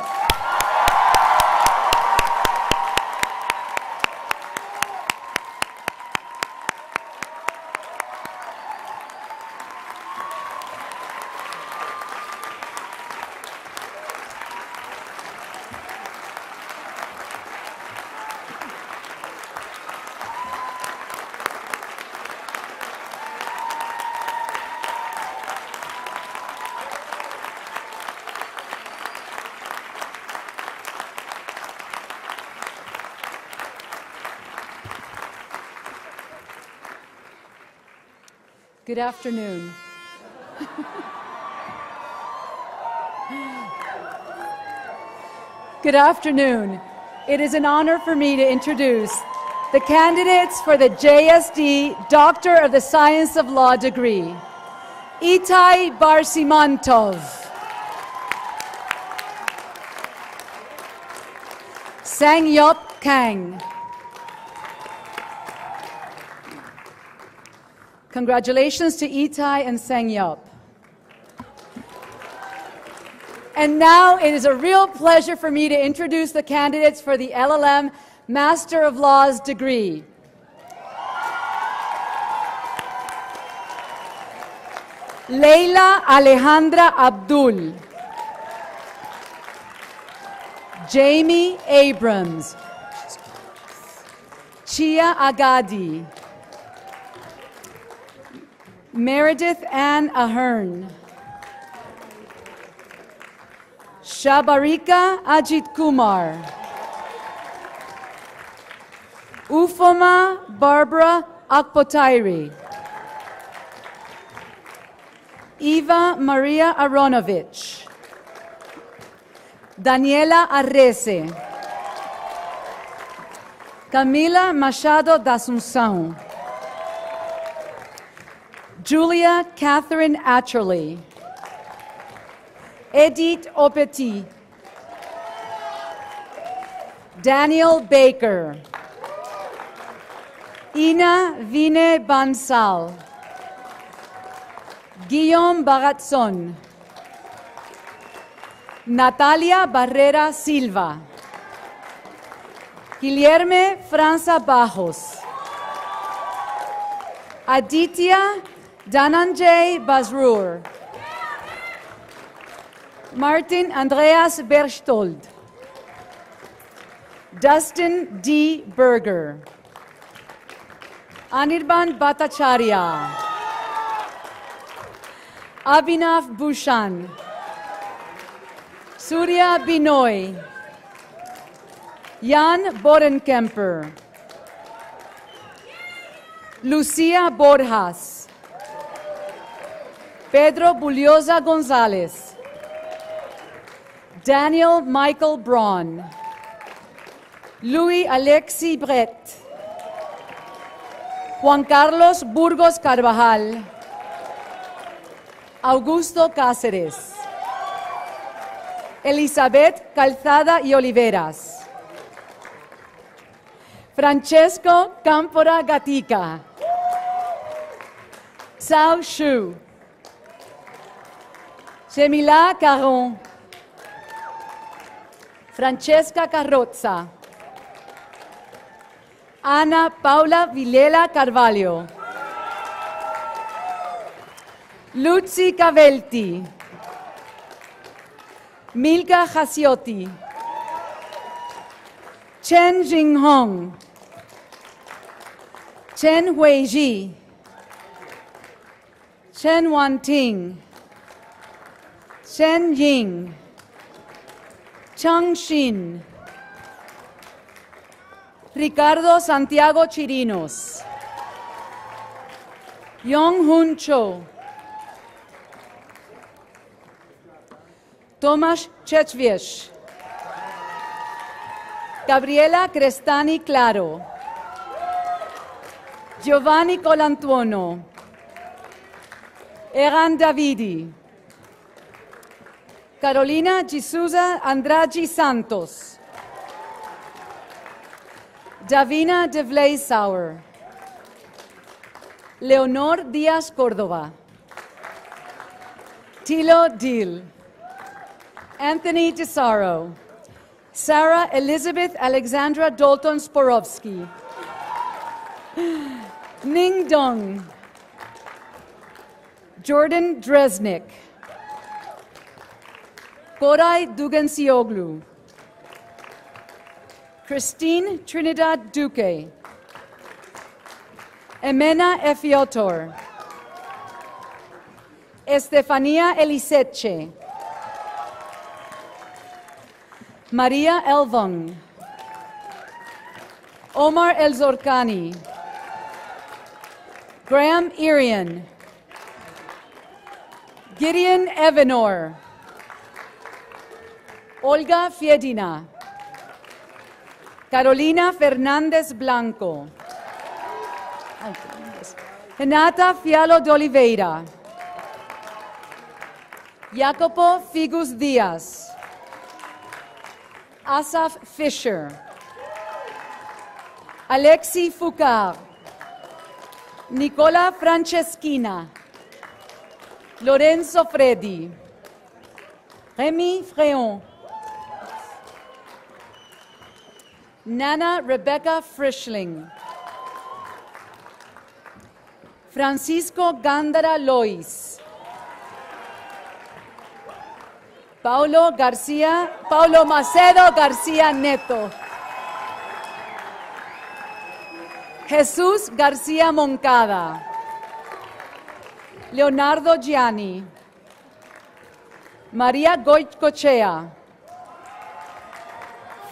Good afternoon. Good afternoon. It is an honor for me to introduce the candidates for the JSD Doctor of the Science of Law degree. Itai Barsimantov, Sangyop Kang. Congratulations to Itai and Sangyop. And now it is a real pleasure for me to introduce the candidates for the LLM Master of Laws degree. Leila Alejandra Abdul, Jamie Abrams, Chia Agadi, Meredith Ann Ahern, Shabarika Ajit Kumar, Ufoma Barbara Akpotairi, Eva Maria Aronovich, Daniela Arrese, Camila Machado da Assunção, Julia Catherine Atcherley, Edith Opeti, Daniel Baker, Ina Vine Bansal, Guillaume Baratzon, Natalia Barrera Silva, Guilherme França Bajos, Aditya Dhananjay Basrur, Martin Andreas Berchtold, Dustin D. Berger, Anirban Bhattacharya, Abhinav Bhushan, Surya Binoy, Jan Bodenkemper, Lucia Borjas, Pedro Buliosa Gonzalez, Daniel Michael Braun, Louis Alexis Brett, Juan Carlos Burgos Carvajal, Augusto Cáceres, Elizabeth Calzada y Oliveras, Francesco Cámpora Gatica, Cao Shu, Shemila Caron, Francesca Carrozza, Ana Paula Vilela Carvalho, Lucy Cavelti, Milka Hasiotti, Chen Jinghong, Chen Huiji, Chen Wanting, Chen Ying, Chang Xin, Ricardo Santiago Chirinos, Yong Hun Cho, Tomasz Chechviesh, Gabriela Crestani Claro, Giovanni Colantuono, Eran Davidi. Carolina Gisuza Andrade Santos. Davina de Vlaisauer. Leonor Díaz Córdoba. Tilo Dil. Anthony Desaro. Sarah Elizabeth Alexandra Dalton Sporovsky. Ning Dong. Jordan Dresnick. Koray Dugansioglu. Christine Trinidad Duque. Emena Efiotor. Estefania Eliseche. Maria Elvong. Omar Elzorkani. Graham Irian. Gideon Evanor. Olga Fiedina. Carolina Fernández Blanco. Renata Fialo de Oliveira. Jacopo Figus Diaz. Asaf Fisher. Alexi Foucault. Nicola Franceschina. Lorenzo Freddi. Remy Fréon. Nana Rebecca Frischling. Francisco Gándara Lois. Paulo Macedo García Neto. Jesús García Moncada. Leonardo Gianni. María Goicochea.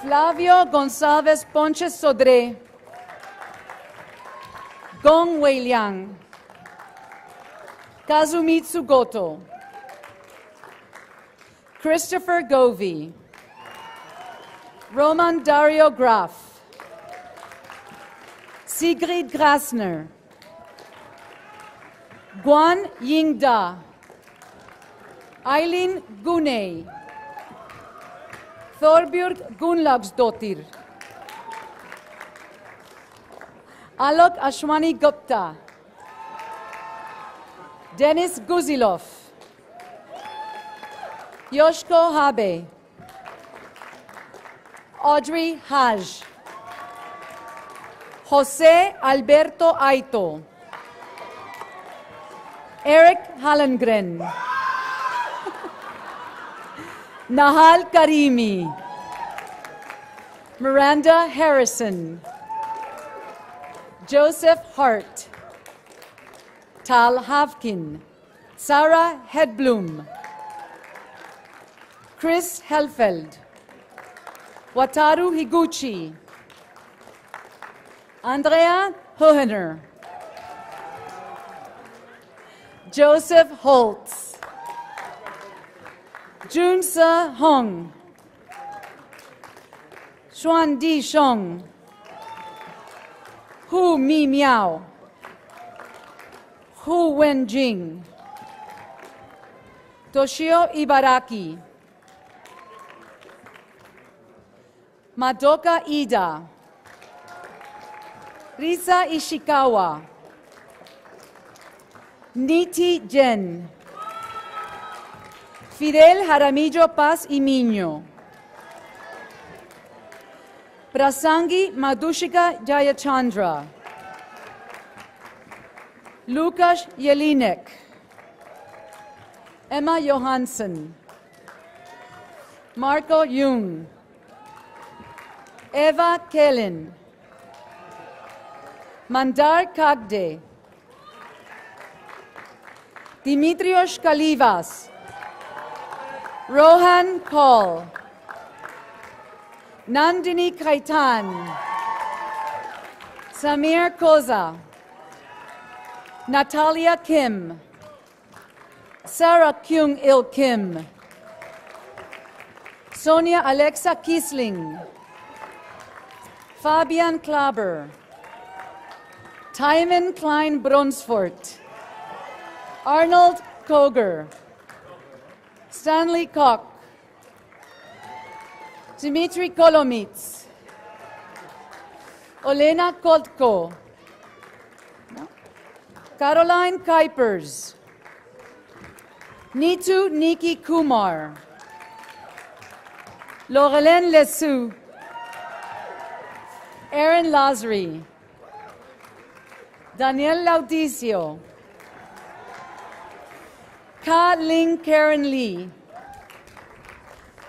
Flavio González Ponce Sodré. Gong Weiliang. Kazumitsu Goto. Christopher Govey. Roman Dario Graf. Sigrid Grasner. Guan Yingda. Eileen Guney. Thorbjörg Gunnlaugsdottir. Alok Ashwani Gupta. Denis Guzilov. Yoshko Habe. Audrey Haj. Jose Alberto Aito. Eric Hallengren. Nahal Karimi. Miranda Harrison. Joseph Hart. Tal Havkin. Sarah Hedblum. Chris Helfeld. Wataru Higuchi. Andrea Hohener. Joseph Holtz. Junse Hong. Xuan Di Shong. Hu Mi Miao. Hu Wenjing. Toshio Ibaraki. Madoka Ida. Risa Ishikawa. Niti Jen. Fidel Jaramillo Paz y Miño. Prasangi Madhushika Jayachandra. Lukas Jelinek. Emma Johansson. Marco Jung. Eva Kellen. Mandar Kagde. Dimitrios Kalivas. Rohan Kaul. Nandini Kaitan. Samir Koza. Natalia Kim. Sarah Kyung Il Kim. Sonia Alexa Kiesling. Fabian Klaber. Timon Klein Brunsfort. Arnold Koger, Stanley Koch, Dmitry Kolomits, Olena Kotko, Caroline Kuipers, Nitu Niki Kumar, Laurelene Lesu, Aaron Lazary, Daniel Laudicio, Ka Ling Karen Lee,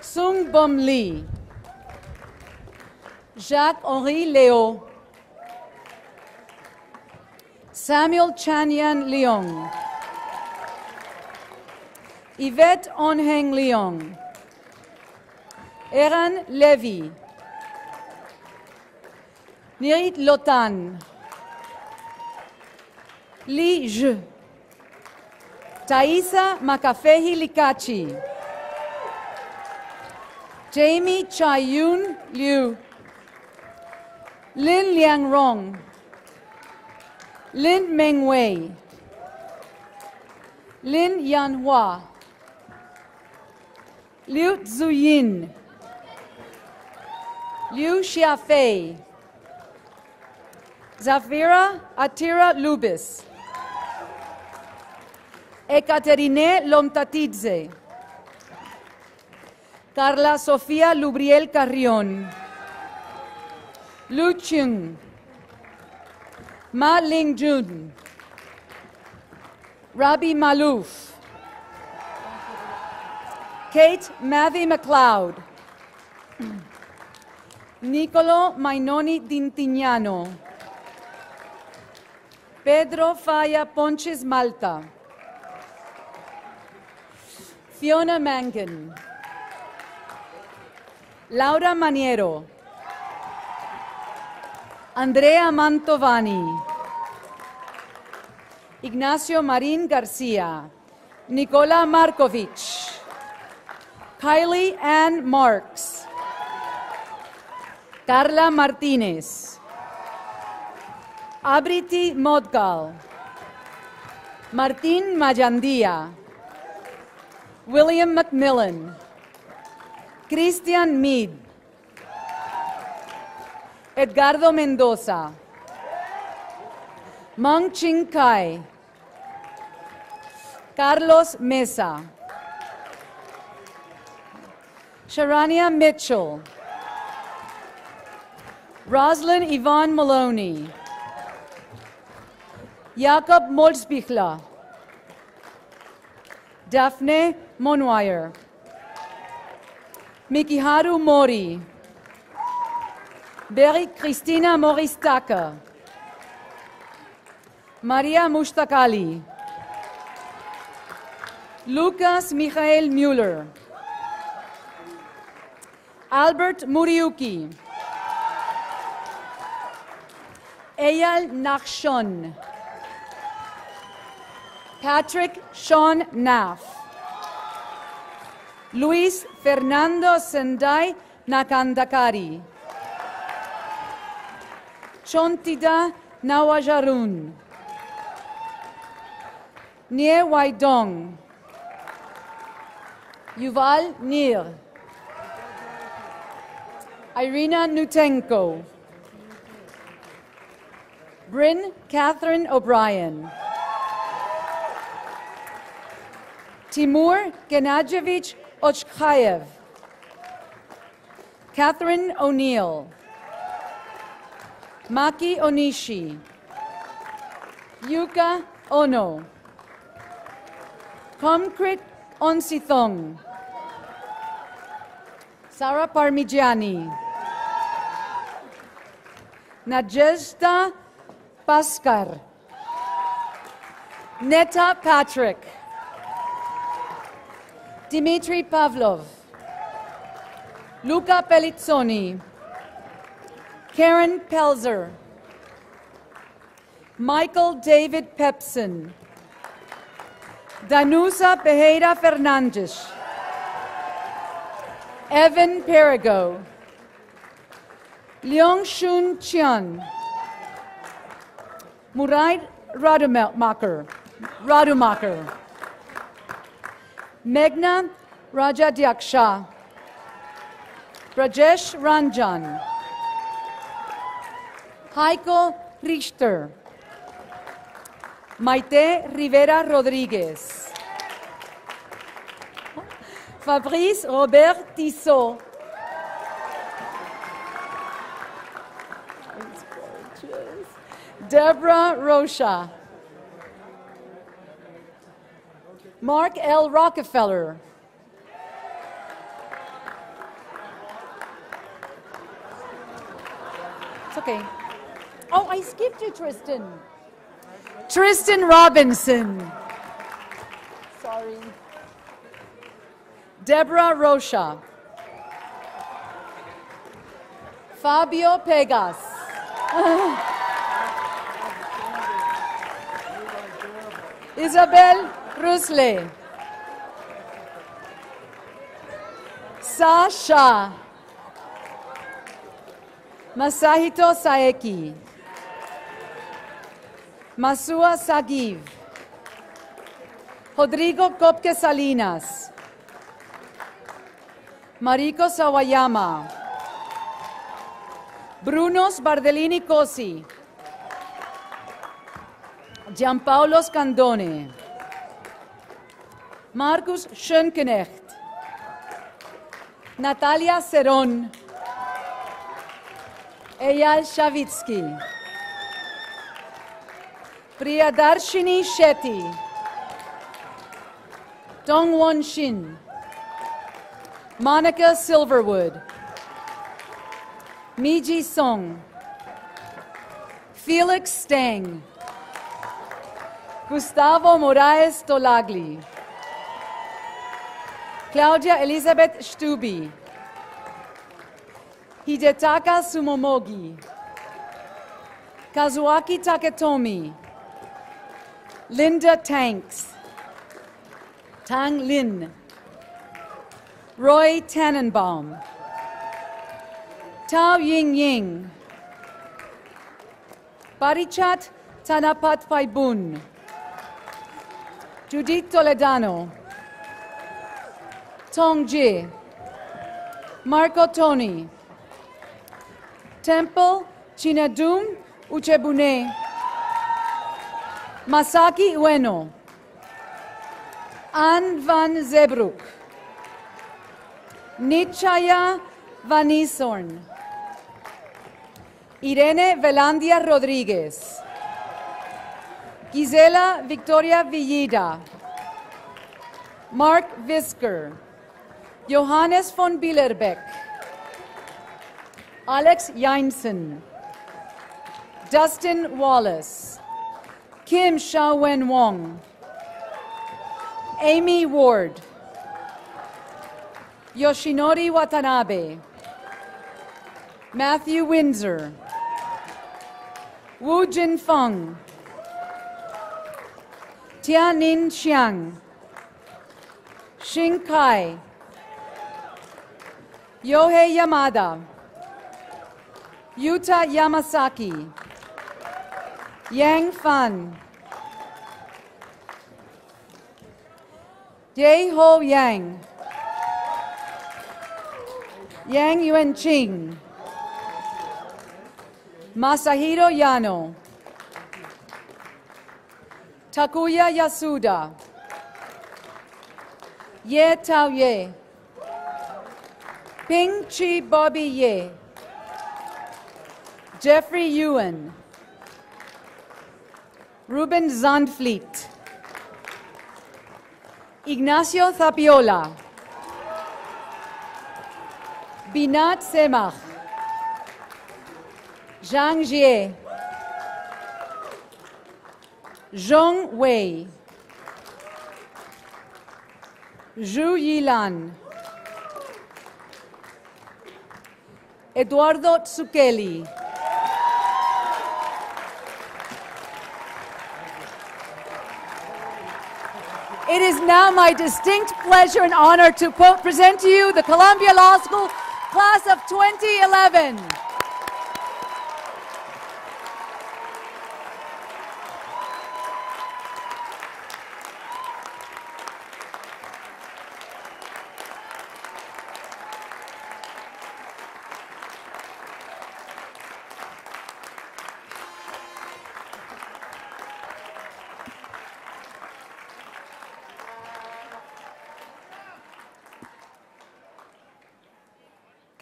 Sung Bum Lee, Jacques-Henri Léo, Samuel Chanyan Leong, Yvette Onheng Leong, Eran Levy, Nirit Lotan, Li Zhe, Thaisa Makafehi Likachi, Jamie Chai-Yun Liu, Lin Liang Rong, Lin Meng Wei, Lin Yan Hua, Liu Zuyin, Liu Xiafei, Zafira Atira Lubis, Ekaterine Lomtatidze, Carla Sofía Lubriel Carrión, Lu Chung, Ma Ling Jun, Rabi Malouf, Kate Mathy McLeod, Nicolo Mainoni Dintignano, Pedro Faya Ponches Malta, Fiona Mangan, Laura Maniero, Andrea Mantovani, Ignacio Marin Garcia, Nicola Markovich, Kylie Ann Marks, Carla Martinez, Abriti Modgal, Martin Mayandia, William McMillan, Christian Mead, Edgardo Mendoza, Mang Ching Kai, Carlos Mesa, Sharania Mitchell, Roslyn Yvonne Maloney, Jakob Molsbichler, Daphne Monwire, Mikiharu Mori, Berit Christina Moristaka, Maria Mustakali, Lucas Michael Mueller, Albert Muriuki, Eyal Nachshon, Patrick Sean Naff, Luis Fernando Sendai Nakandakari, Chontida Nawajarun, Nie Waidong, Yuval Nir, Irina Nutenko, Bryn Catherine O'Brien, Timur Genadjevich Ochkayev, Catherine O'Neill, Maki Onishi, Yuka Ono, Komkrit Onsithong, Sara Parmigiani, Nadezhda Paskar, Neta Patrick, Dmitry Pavlov, Luca Pellizzoni, Karen Pelzer, Michael David Pepson, Danusa Pereira Fernandes, Evan Perigo, Leong Shun Chian, Muraid Rademacher, Radumacher. Meghna Rajadhyaksha. Brajesh Ranjan. Heiko Richter. Maite Rivera Rodriguez. Fabrice Robert Tissot. Deborah Rocha. Mark L. Rockefeller. It's okay. Oh, I skipped you, Tristan. Tristan Robinson. Sorry. Deborah Rocha. Fabio Pegas. Isabel Rusle. Sasha. Masahito Saeki. Masua Sagiv. Rodrigo Copque Salinas. Mariko Sawayama. Brunos Bardellini Cosi. Gianpaolo Scandone. Marcus Schönknecht. Natalia Cerón. Eyal Shavitsky. Priyadarshini Shetty. Dongwon Shin. Monica Silverwood. Miji Song. Felix Stang. Gustavo Moraes Tolagli. Claudia Elizabeth Stubi. Hidetaka Sumomogi. Kazuaki Taketomi. Linda Tanks. Tang Lin. Roy Tannenbaum. Tao Ying Ying. Barichat Tanapat Paibun. Judith Toledano. Tong Ji. Marco Tony. Temple Chinadum Uchebune. Masaki Ueno. Anne van Zebruk. Nichaya Vanisorn. Irene Velandia Rodriguez. Gisela Victoria Villida. Mark Visker. Johannes von Billerbeck. Alex Yinson. Dustin Wallace. Kim Xiaowen Wong. Amy Ward. Yoshinori Watanabe. Matthew Windsor. Wu Jinfeng. Tianin Xiang. Xing Kai. Yohei Yamada. Yuta Yamasaki. Yang Fan. Ye Ho Yang. Yang Yuanqing. Masahiro Yano. Takuya Yasuda. Ye Tao Ye. Ping Chi Bobby Ye. Jeffrey Ewan. Ruben Zandvliet. Ignacio Zapiola. Binat Semach. Zhang Jie. Zhong Wei. Zhu Yilan. Eduardo Tsukeli. It is now my distinct pleasure and honor to present to you the Columbia Law School Class of 2011.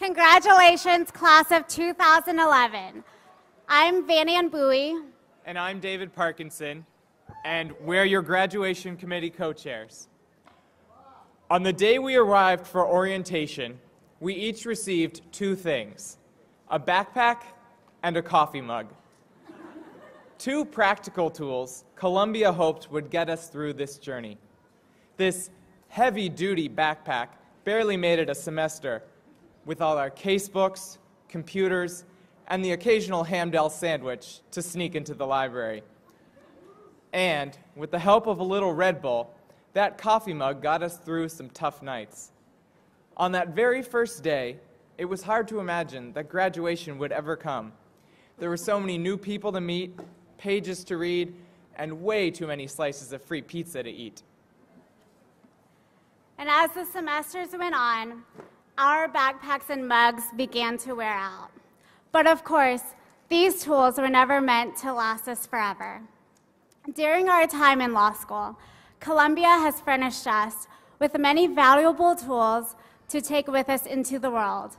Congratulations, class of 2011. I'm Van Ann Bowie. And I'm David Parkinson, and we're your graduation committee co-chairs. On the day we arrived for orientation, we each received two things: a backpack and a coffee mug. Two practical tools Columbia hoped would get us through this journey. This heavy-duty backpack barely made it a semester, with all our casebooks, computers, and the occasional Hamdell sandwich to sneak into the library. And with the help of a little Red Bull, that coffee mug got us through some tough nights. On that very first day, it was hard to imagine that graduation would ever come. There were so many new people to meet, pages to read, and way too many slices of free pizza to eat. And as the semesters went on, our backpacks and mugs began to wear out. But of course, these tools were never meant to last us forever. During our time in law school, Columbia has furnished us with many valuable tools to take with us into the world.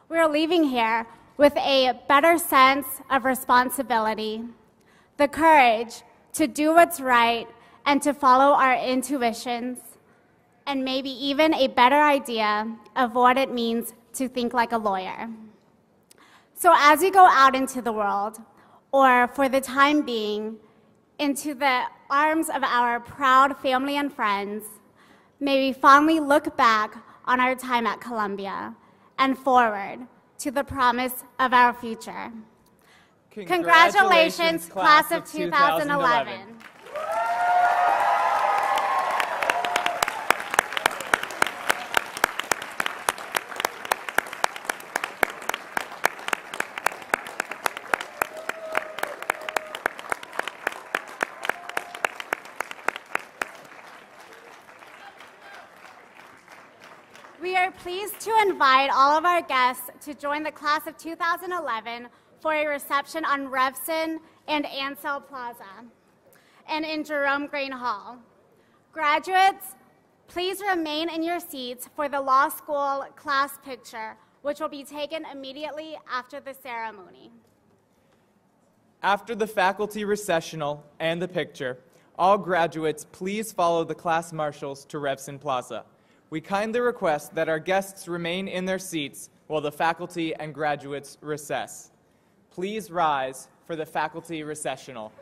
We are leaving here with a better sense of responsibility, the courage to do what's right and to follow our intuitions, and maybe even a better idea of what it means to think like a lawyer. So as we go out into the world, or for the time being, into the arms of our proud family and friends, may we fondly look back on our time at Columbia and forward to the promise of our future. Congratulations, class of 2011. We are pleased to invite all of our guests to join the class of 2011 for a reception on Revson and Counsel Plaza and in Jerome Grain Hall. Graduates, please remain in your seats for the law school class picture, which will be taken immediately after the ceremony. After the faculty recessional and the picture, all graduates please follow the class marshals to Revson Plaza. We kindly request that our guests remain in their seats while the faculty and graduates recess. Please rise for the faculty recessional.